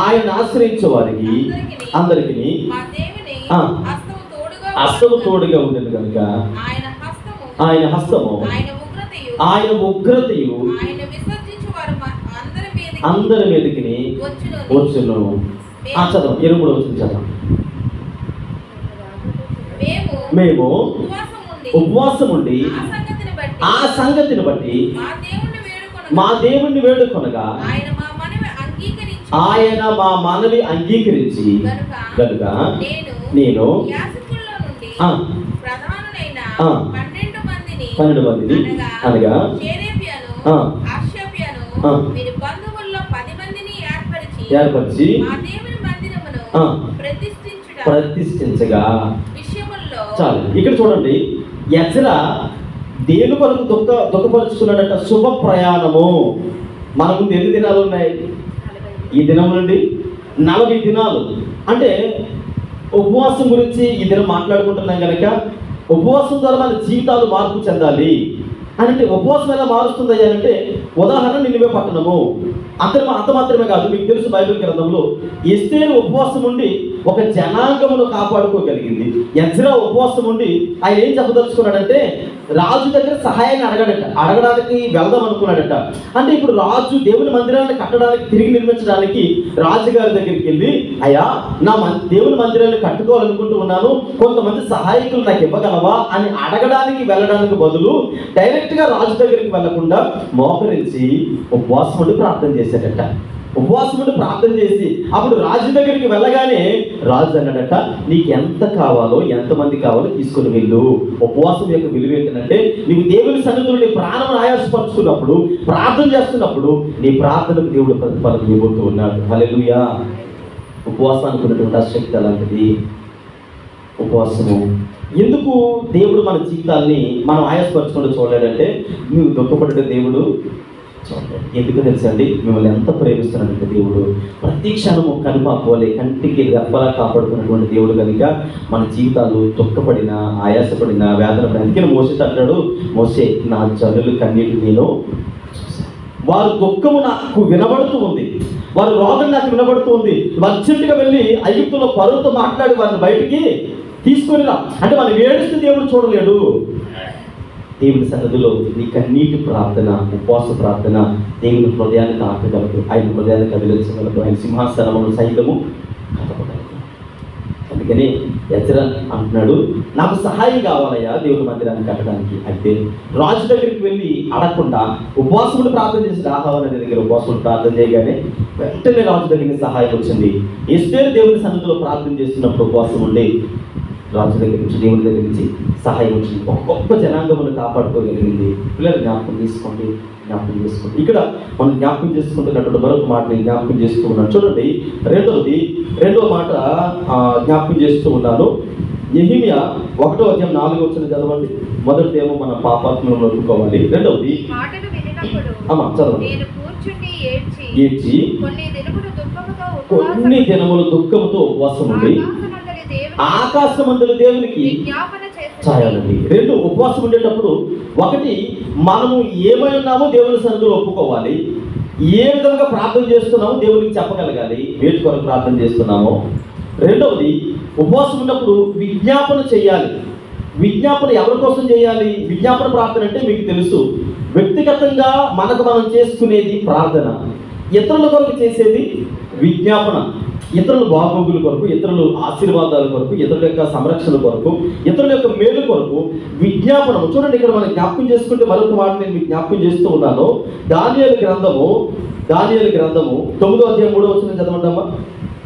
ఆయన ఆశ్రయించే వారికి అందరికి హస్తము తోడుగా ఉండేది కనుక ఆయన హస్తము ఆయన ఉగ్రతయు అందరి మీదకి వచ్చును. చదవం 23వ వచనం చదవం. మేము ఉపవాసం ఉండి ఆ సంగతిని బట్టి మా దేవుణ్ణి వేడుకొనగా ఆయన మా మనవి అంగీకరించి కనుక నేను 12 మందిని అనగా ఏర్పరిచి ప్రతిష్ఠించగా. చాలు, ఇక్కడ చూడండి, ఎజ్రా దేని కొరకు దుఃఖపరుచుకున్నాడట? శుభ ప్రయాణము. మన ముందు ఎన్ని దినాలు ఉన్నాయి? ఈ దినం నుండి 40 దినాలు. అంటే ఉపవాసం గురించి ఈ దినం మాట్లాడుకుంటున్నాం కనుక ఉపవాసం ద్వారా మన జీవితాలు మార్పు చెందాలి అని అంటే ఉపవాసం ఎలా మారుస్తుంది అంటే, ఉదాహరణ నినివే పట్టణము. అంత మాత్రమే కాదు, మీకు తెలుసు బైబిల్ గ్రంథంలో ఎస్తేరు ఉపవాసం ఉండి ఒక జనాంగమును కాపాడుకోగలిగింది. ఎజ్రా ఉపవాసం ఉండి ఆయన ఏం చెప్పదలుచుకున్నాడంటే, రాజు దగ్గర సహాయాన్ని అడగడానికి వెళ్దాం అనుకున్నాడట. అంటే ఇప్పుడు రాజు దేవుని మందిరాన్ని కట్టడానికి, తిరిగి నిర్మించడానికి రాజుగారి దగ్గరికి వెళ్ళి, అయ్యా నా దేవుని మందిరాన్ని కట్టుకోవాలనుకుంటూ ఉన్నాను, కొంతమంది సహాయకులు నాకు ఇవ్వగలవా అని అడగడానికి వెళ్ళడానికి బదులు డైరెక్ట్గా రాజు దగ్గరికి వెళ్లకుండా మోకరించి ఉపవాసం ఉండి ప్రార్థన చేశాడట. ఉపవాసం ఉండి ప్రార్థన చేసి అప్పుడు రాజు దగ్గరికి వెళ్ళగానే రాజు అన్నాడట, నీకు ఎంత కావాలో, ఎంతమంది కావాలో తీసుకుని వెళ్ళు. ఉపవాసం యొక్క విలువ ఏంటంటే, నీవు దేవుని సన్నిధిలో నీ ప్రాణం ఆయాసపరుచుకున్నప్పుడు, ప్రార్థన చేస్తున్నప్పుడు నీ ప్రార్థనకు దేవుడు ప్రతిఫలం ఇవ్వబోతూ ఉన్నాడు. హల్లెలూయా. ఉపవాసానికి ఉన్నటువంటి ఆసక్తి అలాంటిది. ఉపవాసము ఎందుకు దేవుడు మన జీవితాన్ని మనం ఆయాసపరచకుండా చూడలేడంటే, నువ్వు దుఃఖపడే దేవుడు చూడలేదు. ఎందుకు తెలుసండి? మిమ్మల్ని ఎంత ప్రేమిస్తున్నాడంటే దేవుడు ప్రతి క్షణము కనుపాపోలే కంటికి రెప్పలా కాపాడుకున్నటువంటి దేవుడు కనుక మన జీవితాలు దుఃఖపడినా, ఆయాసపడినా, వేదన పడిన. అందుకని మోసే అంటాడు, మోసే నా జనులు కన్నీటి నేను వారు దుఃఖము నాకు వినబడుతూ ఉంది, వారి రోగం నాకు వినబడుతూ ఉంది, అర్జెంటుగా వెళ్ళి ఐగుప్తులో ఫరోతో మాట్లాడి వారిని బయటికి తీసుకొని రా అంటే వాళ్ళు ఏడుస్తూ దేవుడు చూడలేడు. దేవుని సన్నిధిలో నీ కన్నీటి ప్రార్థన, ఉపవాస ప్రార్థన దేవుని హృదయాన్ని తాకగలదు, ఆయన హృదయాన్ని కదిలించగలదు, ఆయన సింహాసనమును సైతము కదపగలదు. అందుకని ఎజ్రా అంటున్నాడు, నాకు సహాయం కావాలయ్యా దేవుని మందిరాన్ని కట్టడానికి. అయితే రాజు దగ్గరికి వెళ్ళి అడగకుండా ఉపవాసములు ప్రార్థన చేసి రాహవన దగ్గర ఉపవాసములు ప్రార్థన చేయగానే వెంటనే రాజు దగ్గరికి సహాయం వచ్చింది. ఎస్తేరు దేవుని సన్నిధిలో ప్రార్థన చేస్తున్నప్పుడు ఉపవాసం ఉండి రాజు దగ్గర నుంచి, దేవుని దగ్గర నుంచి సహాయం వచ్చింది. ఒక గొప్ప జనాంగమును కాపాడుకోగలిగింది. పిల్లలు జ్ఞాపకం చేసుకోండి. ఇక్కడ మనం జ్ఞాపకం చేసుకుంటున్నటువంటి మరొక మాటని జ్ఞాపకం చేస్తూ ఉన్నాను. చూడండి, రెండవ మాట జ్ఞాపకం చేస్తూ ఉన్నాను. నెహెమ్యా 1వ అధ్యాయం 4వ వచనం చదవండి. మొదటిదేమో మన పాపాత్మలను ఒప్పుకోవాలి, రెండవది అమ్మా చదవండి. నేను కూర్చుని ఏడ్చి కొన్ని దినములు దుఃఖముతో ఉపవాసం ఉండి ఆకాశమందుల దేవునికి చాయాలండి. రెండు, ఉపవాసం ఉండేటప్పుడు ఒకటి మనము ఏమై ఉన్నామో దేవుని సన్నిధిలో ఒప్పుకోవాలి. ఏ విధంగా ప్రార్థన చేస్తున్నామో దేవునికి చెప్పగలగాలి, వేటి కొరకు ప్రార్థన చేస్తున్నామో. రెండవది, ఉపవాసం ఉన్నప్పుడు విజ్ఞాపన చేయాలి. విజ్ఞాపన ఎవరి కోసం చేయాలి? విజ్ఞాపన ప్రార్థన అంటే మీకు తెలుసు, వ్యక్తిగతంగా మనకు మనం చేసుకునేది ప్రార్థన, ఇతరుల కొరకు చేసేది విజ్ఞాపన. ఇతరుల బాగోగుల కొరకు, ఇతరుల ఆశీర్వాదాల కొరకు, ఇతరుల యొక్క సంరక్షణ కొరకు, ఇతరుల యొక్క మేలు కొరకు విజ్ఞాపనము. చూడండి, ఇక్కడ మనం జ్ఞాపకం చేసుకుంటే మరొక మాట నేను మీకు జ్ఞాపకం చేస్తూ ఉన్నాను. దానియేలు గ్రంథము 9వ అధ్యాయం 3వ వచనం చదవండమ్మా.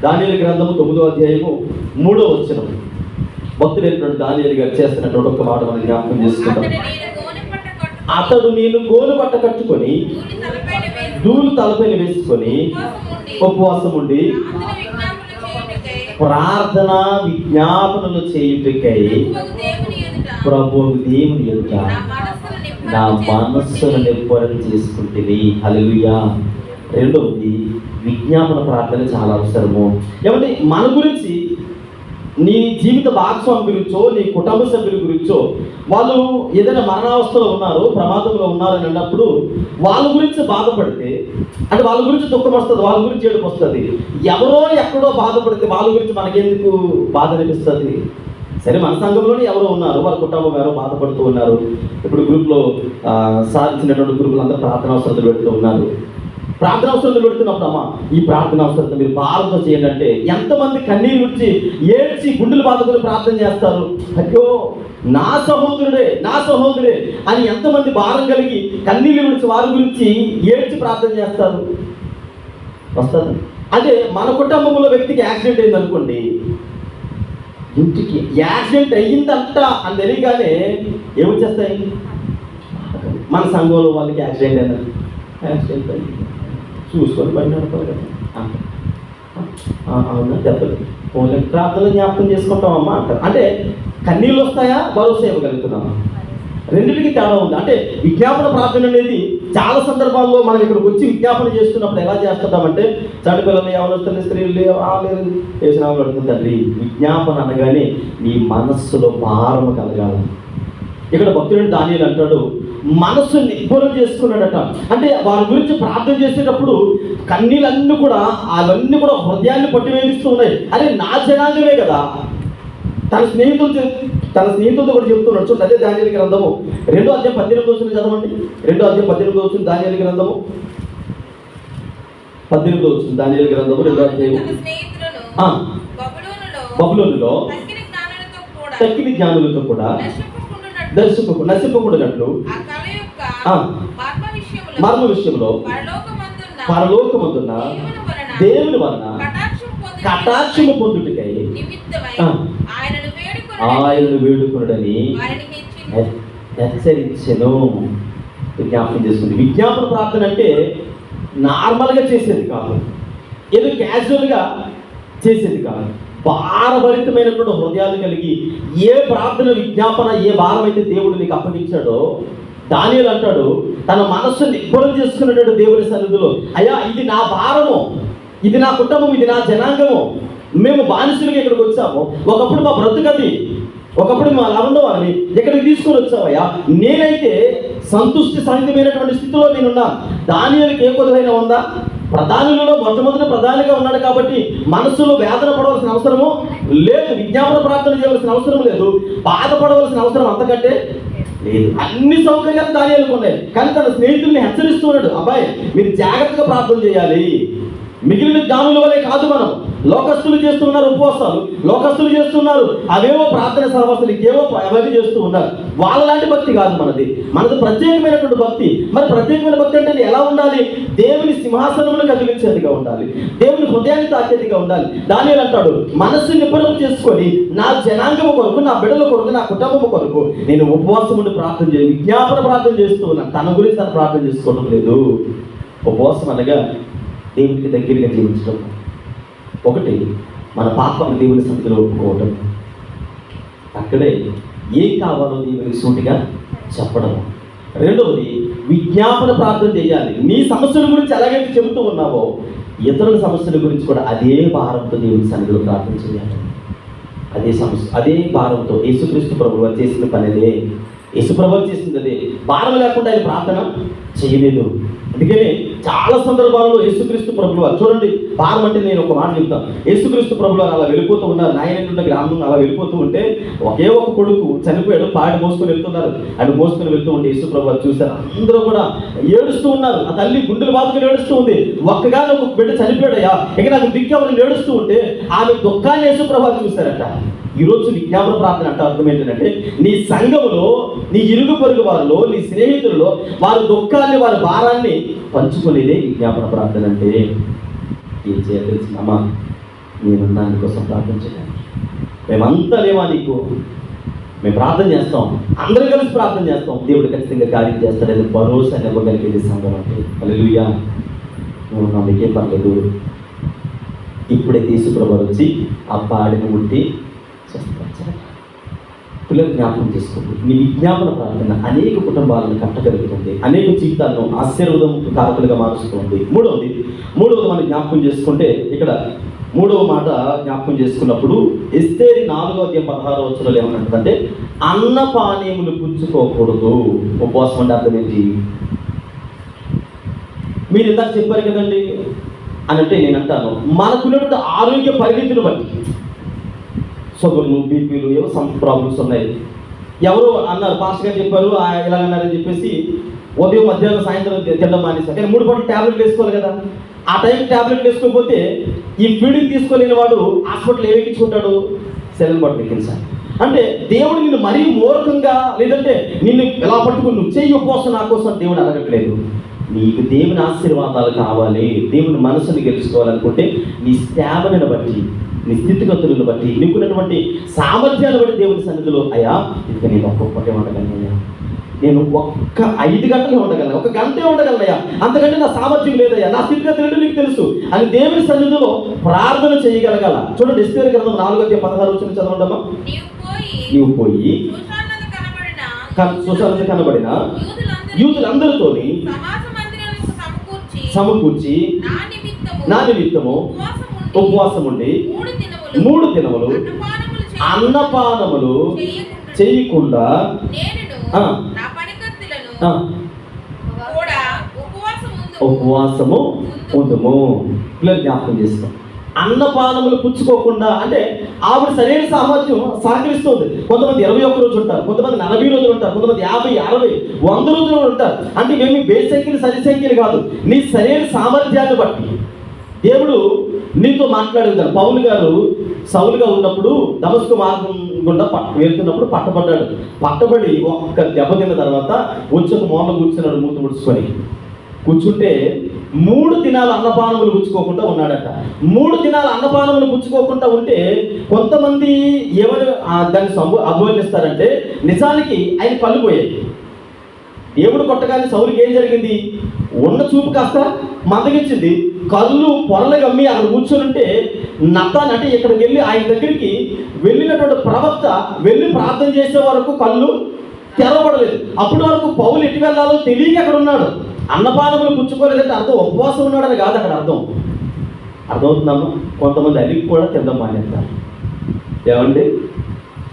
దానియేలు గ్రంథము 9వ అధ్యాయము 3వ వచనం. భక్తుడైనటువంటి దానియేలు గారు చేస్తున్నటువంటి ఒక మాట మనం జ్ఞాపకం చేసుకుంటాం. అతడు నేను గోను బట్ట కట్టుకొని ధూళి తలపైన వేసుకొని ఉపవాసం ఉండి ప్రార్థన విజ్ఞాపనలు చేయుటకై ప్రభువు దేవుని ఎదుట నా మనస్సును నిబ్బరం చేసుకుంటుంది. హల్లెలూయా. రెండవది, విజ్ఞాపన ప్రార్థన చాలా అవసరము. ఏమంటే మన గురించి, నీ జీవిత భాగస్వామి గురించో, నీ కుటుంబ సభ్యుల గురించో, వాళ్ళు ఏదైనా మరణావస్థలో ఉన్నారు, ప్రమాదంలో ఉన్నారు అని అన్నప్పుడు వాళ్ళ గురించి బాధపడితే, అంటే వాళ్ళ గురించి దుఃఖం వస్తుంది, వాళ్ళ గురించి ఏడుపు వస్తుంది. ఎవరో ఎక్కడో బాధపడితే వాళ్ళ గురించి మనకెందుకు బాధ అనిపిస్తుంది? సరే, మన సంఘంలోనే ఎవరో ఉన్నారు, వాళ్ళ కుటుంబం ఎవరో బాధపడుతూ ఉన్నారు. ఇప్పుడు గ్రూప్లో సాధించినటువంటి గ్రూపులు అందరూ ప్రార్థన అవసరతలు పెడుతూ ఉన్నారు. ప్రార్థన అవసరతలు పెడుతున్నప్పుడు, అమ్మా ఈ ప్రార్థన అవసరత మీరు భారంతో చేయండి అంటే ఎంతమంది కన్నీరు విడిచి ఏడ్చి గుండెలు బాధకొని ప్రార్థన చేస్తారు. అయ్యో నా సహోదరుడే అని ఎంతమంది భారం కలిగి కన్నీళ్ళు విడిచి వారి గురించి ఏడ్చి ప్రార్థన చేస్తారు. వస్తుంది. అదే మన కుటుంబంలో వ్యక్తికి యాక్సిడెంట్ అయింది అనుకోండి, ఇంటికి యాక్సిడెంట్ అయ్యిందంట అని తెలియగానే ఏమొచ్చేస్తాయి? మన సంఘంలో వాళ్ళకి యాక్సిడెంట్ అయింది చూసుకొని బయట నడపాలి కదా. అవునా, దెబ్బలు ఫోన్లో ప్రార్థనలు జ్ఞాపకం చేసుకుంటామమ్మా అంటారు. అంటే కన్నీళ్ళు వస్తాయా, భరోసా ఇవ్వగలుగుతున్నామా? రెండింటికి తేడా ఉంది. అంటే విజ్ఞాపన ప్రార్థన అనేది చాలా సందర్భాల్లో మనం ఇక్కడికి వచ్చి విజ్ఞాపన చేస్తున్నప్పుడు ఎలా చేస్తుంటామంటే, చడిపిల్లలు ఎవరు స్త్రీలు చేసిన అడుగుతుంది తండ్రి. విజ్ఞాపన అనగానే నీ మనస్సులో భారము కలగాలి. ఇక్కడ భక్తుడు దానియేలు అంటాడు, మనస్సు నిబ్బరం చేసుకున్నాడట. అంటే వారి గురించి ప్రార్థన చేసేటప్పుడు కన్నీళ్ళన్నీ కూడా అవన్నీ కూడా హృదయాన్ని పట్టి వేధిస్తూ ఉన్నాయి. అరే నా జనాంగమే కదా. తన స్నేహితులతో కూడా చెప్తున్నాడు. చూడండి, అదే దానియేలు గ్రంథము 2వ అధ్యాయం 18వ వచనం చదవండి. 2వ అధ్యాయం 18వ వచనం దానియేలు గ్రంథము 18వ వచనం దానియేలు గ్రంథము 2వ అధ్యాయం. బబులోనులో తక్కిన జ్ఞానులతో కూడా నశింపకూడనట్లు మర్మ విషయంలో పరలోకమందున్న దేవుని వలన కటాక్షము పొందుటకై ఆయనను వేడుకొనుడని హెచ్చరించెను. విజ్ఞాపన చేస్తుంది. విజ్ఞాపన ప్రార్థన అంటే నార్మల్గా చేసేది కాదు, ఏదో క్యాజువల్గా చేసేది కాదు. భారభరితమైనటువంటి హృదయాలు కలిగి ఏ ప్రార్థన విజ్ఞాపన ఏ భారం అయితే దేవుడు నీకు అప్పగించాడో, దానియేలు అంటాడు తన మనస్సును నిబ్బరం చేసుకున్నటువంటి దేవుని సన్నిధిలో, అయ్యా ఇది నా భారము, ఇది నా కుటుంబం, ఇది నా జనాంగము, మేము బానిసలుగా ఇక్కడికి వచ్చాము, ఒకప్పుడు మా బ్రతుకది, ఒకప్పుడు మా లవండవారిని ఇక్కడికి తీసుకొని వచ్చావయ్యా, నేనైతే సంతుష్టి సహితమైనటువంటి స్థితిలో నేనున్నా. దానియేలుకి ఏ కొద్దిగా ఉందా? ప్రధానులలో మొట్టమొదటి ప్రధానిగా ఉన్నాడు కాబట్టి మనస్సులో వేదన పడవలసిన అవసరము లేదు, విజ్ఞాపన ప్రార్థన చేయవలసిన అవసరం లేదు, బాధపడవలసిన అవసరం అంతకంటే లేదు. అన్ని సౌకర్యాలు దానియేలుకు ఉన్నాయి. కానీ తన స్నేహితుల్ని హెచ్చరిస్తున్నాడు, అబ్బాయి మీరు జాగ్రత్తగా ప్రార్థన చేయాలి. మిగిలిన జ్ఞానుల వలె కాదు మనం. లోకస్తులు చేస్తున్నారు ఉపవాసాలు, లోకస్తులు చేస్తున్నారు అవేవో ప్రార్థన సహవాసాలు, ఇంకేవో అవన్నీ చేస్తూ ఉన్నారు. వాళ్ళలాంటి భక్తి కాదు మనది. ప్రత్యేకమైనటువంటి భక్తి. మరి ప్రత్యేకమైన భక్తి అంటే ఎలా ఉండాలి? దేవుని సింహాసనమును కదిలించేదిగా ఉండాలి, దేవుని హృదయాన్ని తాకేదిగా ఉండాలి. దానియేలు అంటాడు, మనస్సు నిబ్బరం చేసుకొని నా జనాంగము కొరకు, నా బిడ్డల కొరకు, నా కుటుంబము కొరకు నేను ఉపవాసం ఉండి ప్రార్థన చేయాలి, విజ్ఞాపన ప్రార్థన చేస్తూ ఉన్నాను. తన గురించి తను ప్రార్థన చేసుకోవడం లేదు. ఉపవాసం అనగా దేవునికి దగ్గరగా జీవించడం. ఒకటి, మన పాపను దేవుని సన్నిధిలో ఒప్పుకోవటం. అక్కడే ఏం కావాలో దేవునికి సూటిగా చెప్పడం. రెండవది విజ్ఞాపన ప్రార్థన చేయాలి. నీ సమస్యల గురించి ఎలాగైతే చెబుతూ ఉన్నావో ఇతరుల సమస్యల గురించి కూడా అదే భారంతో దేవుని సన్నిధిలో ప్రార్థన చేయాలి. అదే సమస్య, అదే భారంతో. యేసుక్రీస్తు ప్రభువు చేసిన పని అదే, యేసు ప్రభువు చేసింది అదే. భారం లేకుండా ఆయన ప్రార్థన చేయలేదు. అందుకని చాలా సందర్భాల్లో యేసుక్రీస్తు ప్రభువు చూడండి, భారం అంటే నేను ఒక మాట చెప్తాను. యేసుక్రీస్తు ప్రభువు అలా వెళ్ళిపోతూ ఉన్నారు, నాయన గ్రామం అలా వెళ్ళిపోతూ ఉంటే ఒకే ఒక కొడుకు చనిపోయాడు, పాడి మోసుకొని వెళ్తున్నారు. ఆయన మోసుకొని వెళ్తూ ఉంటే యేసు ప్రభువు చూశారు, అందరూ కూడా ఏడుస్తూ ఉన్నారు. ఆ తల్లి గుండెలు బాదుకొని ఏడుస్తూ ఉంది, ఒక్కగానే ఒక బిడ్డ చనిపోయాడయ్యా, ఇక నాకు దిక్కెవరిని ఏడుస్తూ ఉంటే ఆమె దుఃఖాన్ని యేసు ప్రభువు చూశారట. ఈరోజు విజ్ఞాపన ప్రార్థన అంటే అర్థం ఏంటంటే, నీ సంఘములో, నీ ఇరుగు పొరుగు వారిలో, నీ స్నేహితులలో వారి దుఃఖాన్ని, వారి భారాన్ని పంచుకునేదే విజ్ఞాపన ప్రార్థన అంటే. ఏం చేయాలి తెలిసిందమ్మా? నేనున్నా నీకోసం ప్రార్థన చేయాలి. మేమంతా లేవా నీకు? మేము ప్రార్థన చేస్తాం, అందరం కలిసి ప్రార్థన చేస్తాం, దేవుడు ఖచ్చితంగా కార్యం చేస్తాడని భరోసా ఇవ్వగలిగేది సంఘం అంటే. హల్లెలూయా. నువ్వు నా మీకేం పర్లేదు, ఇప్పుడే తీసుకురావాలి వచ్చి ఆ పాడిని ముట్టి పిల్లలు జ్ఞాపకం చేసుకోండి. నీ విజ్ఞాపన ప్రార్థన అనేక కుటుంబాలను కట్టగలుగుతుంది, అనేక జీవితాలను ఆశీర్వాదం కారకులుగా మారుస్తుంది. మూడవది మనం జ్ఞాపకం చేసుకుంటే, ఇక్కడ మూడవ మాట జ్ఞాపకం చేసుకున్నప్పుడు ఎస్తేరు 4:16 ఏమన్నదంటే, అన్నపానీయములు పుచ్చుకోకూడదు. ఉపవాసం అంటే అర్థం ఏంటి? మీరు ఇందాక చెప్పారు కదండి అని అంటే నేను అంటాను, మనకున్నటువంటి ఆరోగ్య పరిమితిని బట్టి షుగర్లు, బీపీలు, ఏవో సమ్ ప్రాబ్లమ్స్ ఉన్నాయి. ఎవరు అన్నారు, పాస్టర్ గారు చెప్పారు ఇలాగన్నారని చెప్పేసి ఉదయం, మధ్యాహ్నం, సాయంత్రం తినడం మానేసారు. కానీ 3 పూటలు ట్యాబ్లెట్లు వేసుకోవాలి కదా. ఆ టైంకి ట్యాబ్లెట్లు వేసుకోకపోతే ఈ ఫీడింగ్ తీసుకోలేని వాడు హాస్పిటల్ ఏమెక్కించుకుంటాడు? సెలవు బట్టలు ఎక్కించాలి. అంటే దేవుడు నిన్ను మరీ మూర్ఖంగా, లేదంటే నిన్ను ఎలా పట్టుకుని నువ్వు చెయ్యి ఉపవాసం నా కోసం దేవుడు అడగట్లేదు. నీకు దేవుని ఆశీర్వాదాలు కావాలి, దేవుని మనసుని గెలుచుకోవాలనుకుంటే నీ స్టామినాను బట్టి, నీ స్థితిగతులను బట్టి, నీకున్నటువంటి సామర్థ్యాన్ని బట్టి దేవుని సన్నిధిలో, అయ్యా ఇక నేను ఒక్కొక్కటే ఉండగలనయ్యా, నేను ఒక్క 5 గంటలే ఉండగలను, 1 గంటే ఉండగలనయ్యా, అంతకంటే నా సామర్థ్యం లేదయ్యా, నా స్థితిగతులు నీకు తెలుసు అని దేవుని సన్నిధిలో ప్రార్థన చేయగలగాల. చూడండి, ఎస్తేరు గ్రంథం 4:16 చదవండమ్మా. నీవు పోయి సుసన్నత కనబడిన యూదులందరితో సమకూర్చి నా నిమిత్తము ఉపవాసం ఉండి 3 దినములు అన్నపానములు చేయకుండా ఉపవాసము ఉండుము. పిల్లలు జ్ఞాపకం చేస్తాం. అన్నపానములు పుచ్చుకోకుండా అంటే ఆవిడ శరీర సామర్థ్యం సహకరిస్తుంది. కొంతమంది 21 రోజులు ఉంటారు, కొంతమంది 40 రోజులు ఉంటారు, కొంతమంది 50, 60, 100 రోజులు ఉంటారు. అంటే మేము బేస్ సంఖ్యలు, సరి సంఖ్యలు కాదు, నీ శరీర సామర్థ్యాన్ని బట్టి దేవుడు నీతో మాట్లాడేదారు. పౌలు గారు సౌలుగా ఉన్నప్పుడు దమస్కు మార్గం గుండా వెళ్తున్నప్పుడు పట్టబడి ఒక్క దెబ్బ తిన్న తర్వాత వచ్చి ఒక మూల కూర్చున్నాడు, మూత ముడుచుకొని కూర్చుంటే 3 దినాలు అన్నపానములు పుచ్చుకోకుండా ఉన్నాడట. 3 దినాలు అన్నపానములు పుచ్చుకోకుండా ఉంటే కొంతమంది ఏమని దాన్ని అభివర్ణిస్తారంటే, నిజానికి ఆయన కళ్ళు పోయాయి. దేవుడు కొట్టగానే సౌలుకి ఏం జరిగింది? ఉన్న చూపు కాస్త మందగించింది, కళ్ళు పొరలు గమ్మి అక్కడ కూర్చొని నత్తాన్ అంటే ఇక్కడికి వెళ్ళి ఆయన దగ్గరికి వెళ్ళినటువంటి ప్రవక్త వెళ్ళి ప్రార్థన చేసే వరకు కళ్ళు తెరవబడలేదు. అప్పటి వరకు పౌలు ఎటు వెళ్ళాలో తెలియక అక్కడ ఉన్నాడు. అన్నపానములు పుచ్చుకోలేదంటే అర్థం ఉపవాసం ఉన్నాడని కాదు అక్కడ అర్థమవుతుందమ్మా. కొంతమంది అలికి కూడా తిందాం మానేస్తారు. ఏమండి,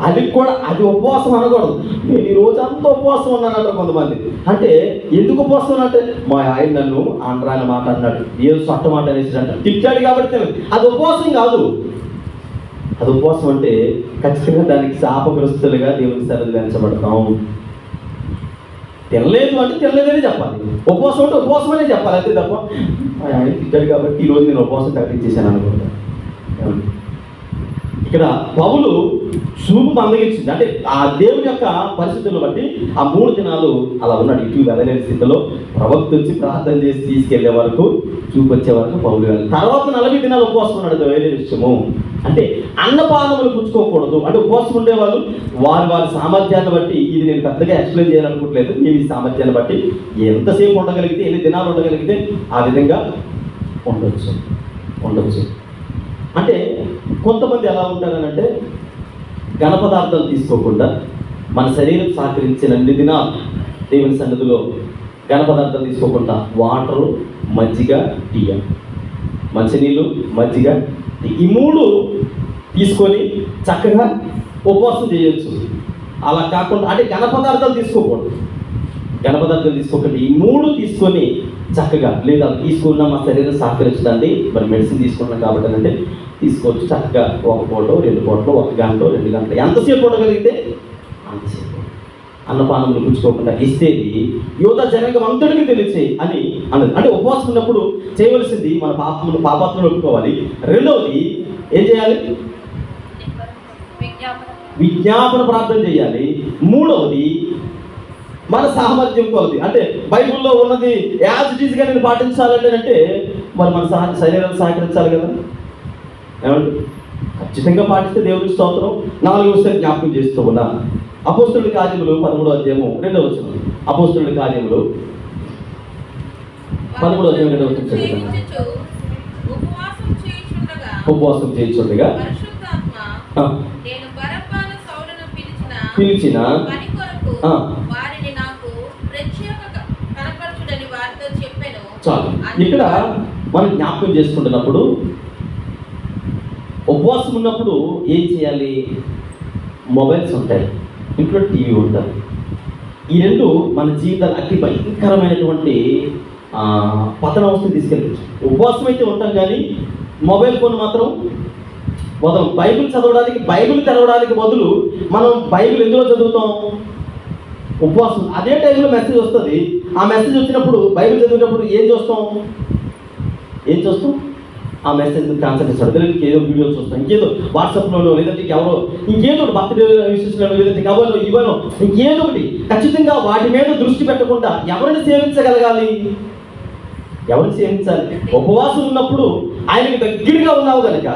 అలికి కూడా అది ఉపవాసం అనకూడదు. నేను ఈ రోజు అంతా ఉపవాసం ఉన్నానంటారు కొంతమంది. అంటే ఎందుకు ఉపవాసం అంటే, మా ఆయన నన్ను ఆంధ్రాని మాట అన్నాడు, ఏదో సొట్ట మాట అనేసి అంటారు, తిట్టాడు కాబట్టి. అది ఉపవాసం కాదు. అది ఉపవాసం అంటే ఖచ్చితంగా దానికి శాపగ్రస్తులుగా దేవుని సన్నిధిలో ఎంచబడతాం. తినలేదు అంటే తినలేదనే చెప్పాలి, ఉపవాసం అంటే ఉపవాసం అనే చెప్పాలి, అంతే తప్ప ఆయన తిట్టాడు కాబట్టి ఈరోజు నేను ఉపవాసం ప్రకటించేశాను అనుకుంటా. ఇక్కడ పౌలు చూపు మందగించింది. అంటే ఆ దేవుని యొక్క పరిస్థితులను బట్టి ఆ 3 దినాలు అలా ఉన్నాడు. ఇటు వెళ్ళలేని స్థితిలో ప్రవక్త వచ్చి ప్రార్థన చేసి తీసుకెళ్లే వరకు, చూపు వచ్చే వరకు పౌలు వెళ్ళాలి. తర్వాత 40 దినాలు ఉపవాసం ఉన్నాడు. వేరే విషయము అంటే అన్నపానములు పుచ్చుకోకూడదు. అంటే ఉపవాసం ఉండేవాళ్ళు వారి సామర్థ్యాన్ని బట్టి, ఇది నేను పెద్దగా ఎక్స్ప్లెయిన్ చేయాలనుకోవట్లేదు, మీ సామర్థ్యాన్ని బట్టి ఎంతసేపు ఉండగలిగితే, ఎన్ని దినాలు ఉండగలిగితే ఆ విధంగా ఉండొచ్చు. అంటే కొంతమంది ఎలా ఉంటారనంటే, ఘన పదార్థాలు తీసుకోకుండా మన శరీరం సహకరించిన అన్ని దినాలు దేవుని సన్నిధిలో ఘన పదార్థాలు తీసుకోకుండా వాటరు, మజ్జిగ, టీయ, మంచినీళ్ళు, మజ్జిగ, ఈ 3 తీసుకొని చక్కగా ఉపవాసం చేయొచ్చు. అలా కాకుండా అంటే ఘన పదార్థాలు తీసుకోకూడదు. ఘన పదార్థాలు తీసుకోకండి. ఈ 3 తీసుకొని చక్కగా, లేదా తీసుకున్న మా శరీరం సహకరించదండి, మరి మెడిసిన్ తీసుకున్నాం కాబట్టి అంటే తీసుకోవచ్చు. చక్కగా 1 పూట, 2 పూటలు, 1 గంట, 2 గంటలు, ఎంతసేపు ఉండగలిగితే అంతసేపు అన్నపానములు పుచ్చుకోకుండా ఇస్తేది యోధ జనాంగం అంతటికి తెలిసే అని అన్నది. అంటే ఉపవాసం ఉన్నప్పుడు చేయవలసింది మన పాపాత్మను ఒప్పుకోవాలి. రెండవది ఏం చేయాలి? విజ్ఞాపన ప్రార్థన చేయాలి. మూడవది మన సామర్థ్యం కొలది. అంటే బైబిల్లో ఉన్నది యాజ్ ఇట్ ఈజ్గా నేను పాటించాలంటే అంటే మరి మన శరీరాన్ని సహకరించాలి కదా. ఏమంటే ఖచ్చితంగా పాటిస్తే దేవుడికి స్తోత్రం. 4వ విషయం జ్ఞాపకం చేస్తూ ఉన్నా. అపోస్తలుల కార్యములు 13వ అధ్యాయము 2వ వచనం. అపోస్తలుల కార్యములు 13వ అధ్యాయం 2వ వచనం చదువుతాను. ఉపవాసం చేయించుండగా పిలిచిన చాలు. ఇక్కడ మనం జ్ఞాపకం చేసుకుంటున్నప్పుడు ఉపవాసం ఉన్నప్పుడు ఏం చేయాలి? మొబైల్స్ ఉంటాయి, ఇంట్లో టీవీ ఉంటుంది. ఈ 2 మన జీవితాలు అతి భయంకరమైనటువంటి పతనావస్థను తీసుకెళ్ళచ్చు. ఉపవాసం అయితే ఉంటాం కానీ మొబైల్ ఫోన్ మాత్రం వదలం. బైబిల్ చదవడానికి, బైబిల్ తెరవడానికి బదులు మనం బైబిల్ ఎందులో చదువుతాం? ఉపవాసం. అదే టైంలో మెసేజ్ వస్తుంది. ఆ మెసేజ్ వచ్చినప్పుడు బైబిల్ చదివేటప్పుడు ఏం చూస్తాం? ఆ మెసేజ్ కాన్సెప్ట్ చదువు, ఇంకేదో వీడియో చూస్తాం, ఇంకేదో వాట్సాప్లోనో, లేదంటే ఎవరో ఇంకేదో బర్త్డే విశేషాలు, లేదంటే కబర్లో ఇవ్వనో ఇంకేదో ఒకటి. ఖచ్చితంగా వాటి మీద దృష్టి పెట్టకుండా ఎవరిని సేవించగలగాలి? ఎవరిని సేవించాలి? ఉపవాసం ఉన్నప్పుడు ఆయనకి దగ్గరగా ఉన్నావు కనుక.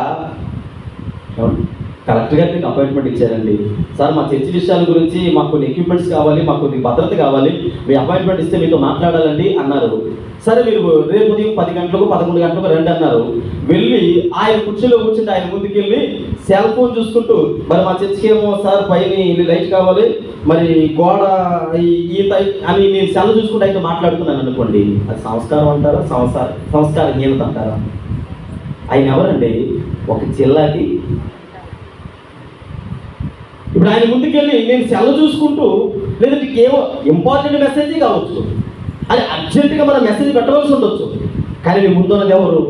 కలెక్టర్ గారికి అపాయింట్మెంట్ ఇచ్చారండి, సార్ మా చర్చి విషయాల గురించి మాకు కొన్ని ఎక్విప్మెంట్స్ కావాలి, మాకు కొన్ని భద్రత కావాలి, మీ అపాయింట్మెంట్ ఇస్తే మీతో మాట్లాడాలండి అన్నారు. సరే మీరు రేపు ఉదయం 10 గంటలకు 11 గంటలకు రండి అన్నారు. వెళ్ళి ఆయన కుర్చీలో కూర్చుంటే ఆయన ముందుకెళ్ళి సెల్ ఫోన్ చూసుకుంటూ, మరి మా చర్చికి ఏమో సార్ పైన లైట్ కావాలి, మరి గోడ ఈ అని నేను సెల్ చూసుకుంటూ అయితే మాట్లాడుతున్నాను అనుకోండి, అది సంస్కారం అంటారా? సంస్కారహీనత అంటారా? ఆయన ఎవరండి? ఒక జిల్లాకి. ఇప్పుడు ఆయన ముందుకెళ్ళి నేను సెల్ చూసుకుంటూ, లేదంటే ఏమో ఇంపార్టెంట్ మెసేజ్ కావచ్చు, అది అర్జెంటుగా మనం మెసేజ్ పెట్టవలసి ఉండొచ్చు, కానీ మీ ముందున్నది ఎవరు?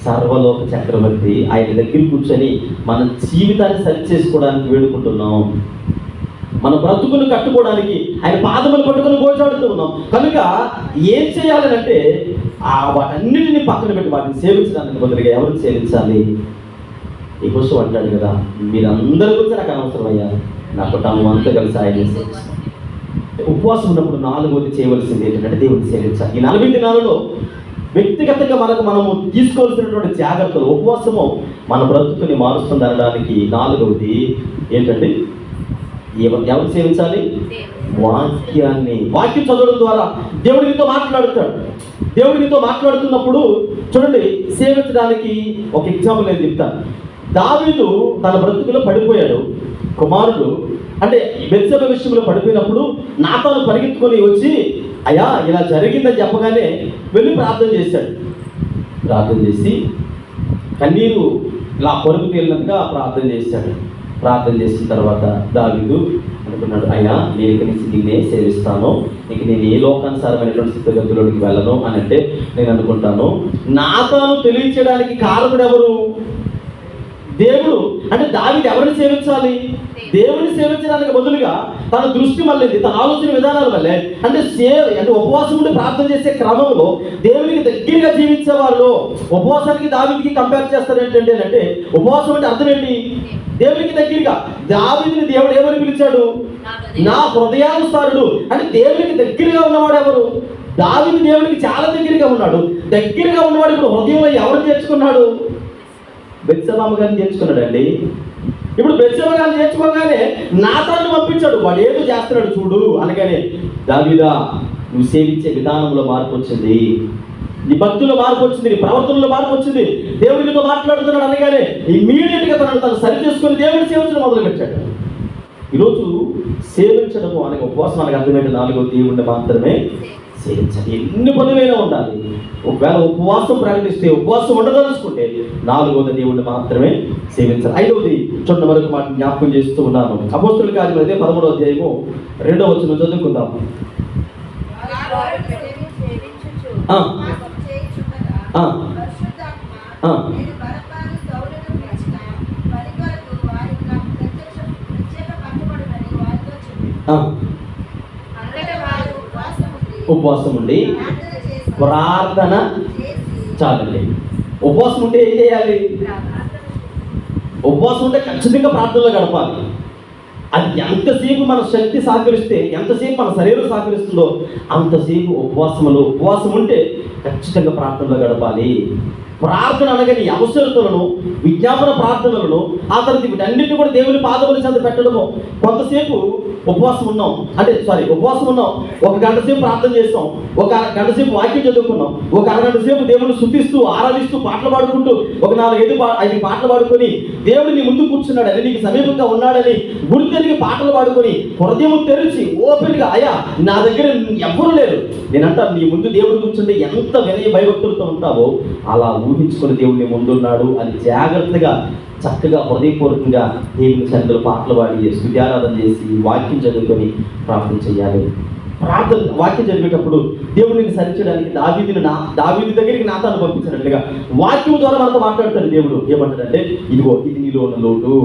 సర్వలోక చక్రవర్తి. ఆయన దగ్గర కూర్చొని మన జీవితాన్ని సరి చేసుకోవడానికి వేడుకుంటున్నాం, మన బ్రతుకును కట్టుకోవడానికి ఆయన పాదములు పట్టుకుని గోచాడుతూ ఉన్నాం. కనుక ఏం చేయాలని అంటే వాటన్నిటిని పక్కన పెట్టి వాటిని సేవించడానికి బదులుగా ఎవరిని సేవించాలి? ఈ కోసం అంటాడు కదా, మీరందరూ గురించి నాకు అనవసరం అయ్యా, నా కుటుంబం అంతా కలిసి ఆయన సేవిస్తాను. ఉపవాసం ఉన్నప్పుడు 4వది చేయవలసింది ఏంటంటే దేవుడిని సేవించాలి. ఈ 40 దినాలలో వ్యక్తిగతంగా మనము తీసుకోవాల్సినటువంటి జాగ్రత్తలు. ఉపవాసము మన బ్రతుకుని మారుస్తుంది అనడానికి 4వది ఏంటండి? ఎవరు సేవించాలి? వాక్యం చదవడం ద్వారా దేవుడు నీతో మాట్లాడుతాడు. దేవుడు నీతో మాట్లాడుతున్నప్పుడు చూడండి, సేవించడానికి ఒక ఎగ్జాంపుల్ నేను చెప్తాను. దావీదు తన బ్రతుకులో పడిపోయాడు. కుమారుడు అంటే బెత్షెబ విషయంలో పడిపోయినప్పుడు నాతాను పరిగెత్తుకొని వచ్చి, అయ్యా ఇలా జరిగిందని చెప్పగానే వెళ్ళి ప్రార్థన చేశాడు. ప్రార్థన చేసి కన్నీరు ఇలా పరుగుకి వెళ్ళినట్టుగా ప్రార్థన చేశాడు. ప్రార్థన చేసిన తర్వాత దావీదు అనుకున్నాడు, అయ్యా నేను ఇక నుంచి నిన్నే సేవిస్తాను, ఇక నేను ఏ లోకానుసారమైనటువంటి స్థితిగతుల్లోకి వెళ్ళను అని అంటే నేను అనుకుంటాను, నాతాను తెలియచేయడానికి కారకుడు ఎవరు? దేవుడు. అంటే దావీదు ఎవరిని సేవించాలి? దేవుని సేవించడానికి బదులుగా తన దృష్టి మళ్ళీ తన ఆలోచన విధానాల వల్లే అంటే ఉపవాసం ఉండి ప్రార్థన చేసే క్రమంలో దేవునికి దగ్గరగా జీవించేవాళ్ళు ఉపవాసానికి దావీదుకి కంపేర్ చేస్తారు. ఏంటంటే అంటే ఉపవాసం అంటే అర్థం ఏంటి? దేవునికి దగ్గరగా. దావీదుని దేవుడు ఏమని పిలిచాడు? నా హృదయానుసారుడు. అంటే దేవునికి దగ్గరగా ఉన్నవాడు ఎవరు? దావీదు దేవునికి చాలా దగ్గరగా ఉన్నాడు. దగ్గరగా ఉన్నవాడు ఇప్పుడు హృదయంలో ఎవరు చేర్చుకున్నాడు? బెత్షెబ గారిని చేర్చుకున్నాడండి. ఇప్పుడు బెత్షెబ గారిని చేర్చుకోగానే నాతాను పంపించాడు, వాడు ఏదో చేస్తున్నాడు చూడు అనగానే, దావీదా నువ్వు సేవించే విధానంలో మార్పు వచ్చింది, నీ భక్తుల్లో మార్పు వచ్చింది, నీ ప్రవర్తనలో మార్పు వచ్చింది, దేవుడితో మాట్లాడుతున్నాడు అనగానే ఇమ్మీడియట్గా తను సరి చేసుకుని దేవుడిని సేవించడం మొదలుపెట్టాడు. ఈరోజు సేవించడము అనే ఉపవాసం మనకు అర్థమైతే 4వ దేవుణ్ణి మాత్రమే సేవించాలి. ఎన్ని పనులైనా ఉండాలి. ఒకవేళ ఉపవాసం ప్రకటిస్తే, ఉపవాసం ఉండదలుచుకుంటే 4వ దేవుణ్ణి మాత్రమే సేవించాలి. 5వది చూడండి, మరొక మాట జ్ఞాపకం చేస్తూ ఉన్నాను. అపోస్తుల కార్యములు అయితే 13వ అధ్యాయము 2వ వచనం చదువుకుందాం. ఉపవాసం ఉండి ప్రార్థన చాలండి. ఉపవాసం ఉంటే ఏం చేయాలి? ఉపవాసం ఉంటే ఖచ్చితంగా ప్రార్థనలో గడపాలి. అది ఎంతసేపు మన శక్తి సహకరిస్తే, ఎంతసేపు మన శరీరం సహకరిస్తుందో అంతసేపు ఉపవాసం ఉంటే ఖచ్చితంగా ప్రార్థనలో గడపాలి. ప్రార్థన అనగానే అవసరతలను, విజ్ఞాపన ప్రార్థనలను, ఆ తర్వాత వీటన్నిటిని కూడా దేవుని పాదముల చెంత పెట్టడము. కొంతసేపు ఉపవాసం ఉన్నాం, ఒక గంట సేపు ప్రార్థన చేస్తాం, ఒక గంట సేపు వాక్యం చదువుకున్నాం, ఒక అరగంట సేపు దేవుని స్తుతిస్తూ ఆరాధిస్తూ పాటలు పాడుకుంటూ ఒక 4-5 పాటలు పాడుకొని దేవుడు నీ ముందు కూర్చున్నాడని, నీకు సమీపంగా ఉన్నాడని గుర్తెరిగి పాటలు పాడుకొని హృదయం తెరిచి ఓపెన్గా, అయ్యా నా దగ్గర ఎవ్వరూ లేరు, నేనంటాను నీ ముందు దేవుడు కూర్చుంటే ఎంత వినయ భయభక్తులతో ఉంటావో అలా ఊహించుకొని దేవుడు నీ ముందున్నాడు అని జాగ్రత్తగా చక్కగా హృదయపూర్వకంగా దేవుని సన్నిధిలో పాటలు పాడి స్తుత్యారాధన చేసి వాక్యం చదువుకొని ప్రార్థన చేయాలి. వాక్యం చదివేటప్పుడు దేవుడిని సరిచేయడానికి దావీదు దగ్గరికి నాతాను పంపించినట్లుగా వాక్యం ద్వారా మనతో మాట్లాడతాడు దేవుడు. ఏమంటాడంటే, ఇదిగో ఇది నీలో ఉన్న లోటు.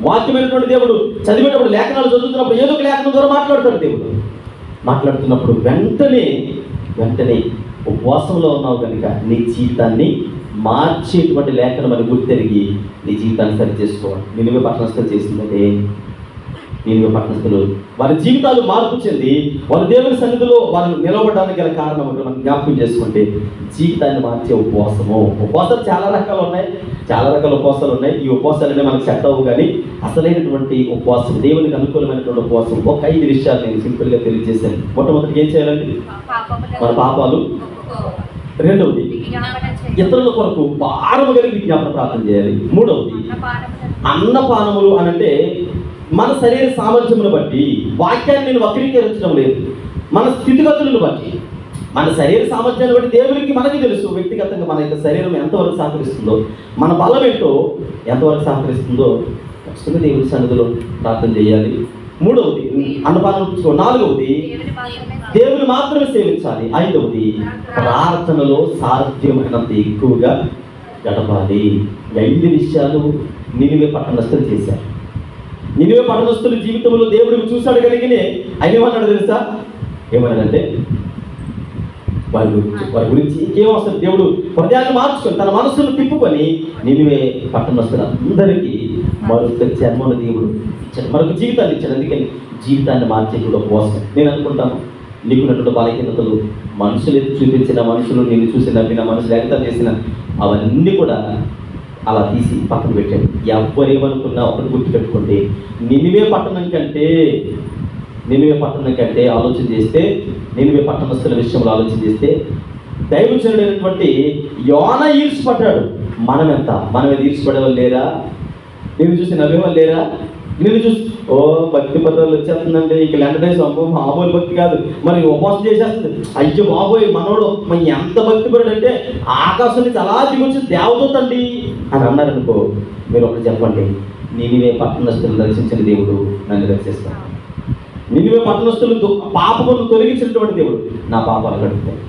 వాక్యమైనటువంటి దేవుడు చదివేటప్పుడు, లేఖనాలు చదువుతున్నప్పుడు ఏదో ఒక లేఖనం ద్వారా మాట్లాడతాడు దేవుడు. మాట్లాడుతున్నప్పుడు వెంటనే ఉపవాసంలో ఉన్నావు కనుక నీ జీవితాన్ని మార్చేటువంటి లేఖనం అని గుర్తెరిగి నీ జీవితాన్ని సరి చేసుకోవాలి. నినివే పట్టణస్థులు చేసిందంటే, నినివే పట్టణస్థులు వారి జీవితాలు మార్పు చెంది వారి దేవుని సన్నిధిలో వారు నిలవడానికి గల కారణం మనం జ్ఞాపకం చేసుకుంటే జీవితాన్ని మార్చే ఉపవాసాలు చాలా రకాలు ఉపవాసాలు ఉన్నాయి. ఈ ఉపవాసాలనే మనకు సెట్ అవ్వు, కానీ అసలైనటువంటి ఉపవాసం, దేవునికి అనుకూలమైనటువంటి ఉపవాసం ఒక 5 విషయాలు నేను సింపుల్గా తెలియజేశాను. మొట్టమొదటిగా ఏం చేయాలండి? మన పాపాలు. రెండవది, ఇతరుల కొరకు భారము కలిగి విజ్ఞాపన ప్రార్థన చేయాలి. మూడవది, అన్నపానములు అనంటే మన శరీర సామర్థ్యమును బట్టి, వాక్యాన్ని నేను వక్రీకరించడం లేదు, మన స్థితిగతులను బట్టి, మన శరీర సామర్థ్యాన్ని బట్టి దేవునికి మనకి తెలుసు. వ్యక్తిగతంగా మన యొక్క శరీరం ఎంతవరకు సహకరిస్తుందో, మన బలం ఏంటో ఎంతవరకు సహకరిస్తుందో ఖచ్చితంగా దేవుని సన్నిధిలో ప్రార్థన చేయాలి. మూడవది అన్నపానం. నాలుగవది దేవుని మాత్రమే సేవించాలి. 5వది ప్రార్థనలో సాధ్యమైనంత ఎక్కువగా గడపాలి. 5 విషయాలు నినివే పట్టణస్థులు చేశారు. నినివే పట్టణస్థుల జీవితంలో దేవుడిని చూశాడు కలిగినే ఆయన ఏమన్నాడు తెలుసా? ఏమన్నాడంటే, వారి గురించి ఇంకేమవసరం, దేవుడు హృదయాన్ని మార్చుకొని తన మనస్సును తిప్పుకొని నినివే పట్టణస్థులందరికీ మరొక జన్మను దేవుడు ఇచ్చాడు, మరొక జీవితాన్ని ఇచ్చాడు. అందుకని జీవితాన్ని మార్చేటువంటి ఉపవాసం. నేను అనుకుంటాను, నీకున్నటువంటి బలహీనతలు, మనుషులు చూపించిన, మనుషులు నిన్ను చూసి నమ్మిన, మనుషులు ఎగతా చేసిన అవన్నీ కూడా అలా తీసి పక్కన పెట్టాడు. ఎవరేమనుకున్నా ఒకటి గుర్తుపెట్టుకుంటే, నినివే పట్టణం కంటే ఆలోచన చేస్తే, నినివే పట్టణస్థుల విషయంలో ఆలోచన చేస్తే దైవజనుడైనటువంటి యోనా ఈర్ష్యపడ్డాడు. మనం ఈర్ష్యపడేవాళ్ళు లేరా? నిన్ను చూసి నవ్వేవాళ్ళు లేరా? నిన్ను చూసి భక్తి పత్రాలు వచ్చేస్తుందంటే ఇక లెండేసి మామూలు భక్తి కాదు, మరి ఉపవాసం చేసేస్తుంది, అయ్యో బాబోయ్ మనోడు ఎంత భక్తి పడాడు అంటే ఆకాశం నుంచి అలా దిగొచ్చి దేవదూతండి అని అన్నారు అనుకో, మీరు ఒకటి చెప్పండి, నినివే పట్టణస్థులను రక్షించిన దేవుడు నన్ను రక్షిస్తాను. నినివే పట్టణస్థులు పాపములను తొలగించినటువంటి దేవుడు నా పాపాలు కడుగుతాడు.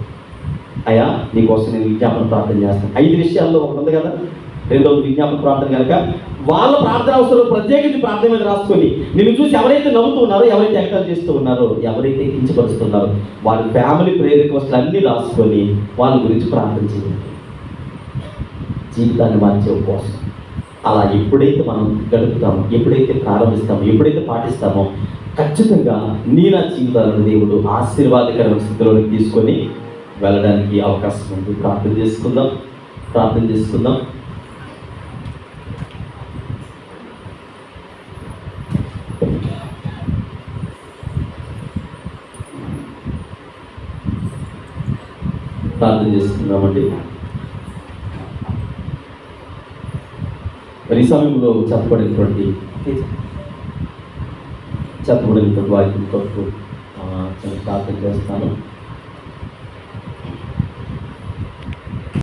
అయ్యా నీకోసం నేను విజ్ఞాపన ప్రార్థన చేస్తాను. 5 విషయాల్లో ఒకటి ఉంది కదా. రెండవది విజ్ఞాపన ప్రార్థన కనుక వాళ్ళ ప్రార్థన అవసరం ప్రత్యేకించి ప్రార్థన మీద రాసుకొని, నిన్ను చూసి ఎవరైతే నవ్వుతూ ఉన్నారో, ఎవరైతే ఎక్కాలు చేస్తూ ఉన్నారో, ఎవరైతే కించపరుస్తున్నారో వాళ్ళ ఫ్యామిలీ ప్రేయర్ రిక్వెస్ట్లు అన్నీ రాసుకొని వాళ్ళ గురించి ప్రార్థన చేయాలి. జీవితాన్ని మార్చే ఉపవాసం. అలా ఎప్పుడైతే మనం గడుపుతామో, ఎప్పుడైతే ప్రారంభిస్తామో, ఎప్పుడైతే పాటిస్తామో ఖచ్చితంగా నా జీవితాలను దేవుడు ఆశీర్వాదకరమైన స్థితిలోకి తీసుకొని వెళ్ళడానికి అవకాశం ఉంది. ప్రార్థన చేసుకుందాం. ప్రార్థన చేసుకుందామండి. మరి ఈ సమయంలో చెప్పబడినటువంటి చెప్పబడినటువంటి వాక్యం కొరకు చిన్న ప్రార్థన చేస్తాను.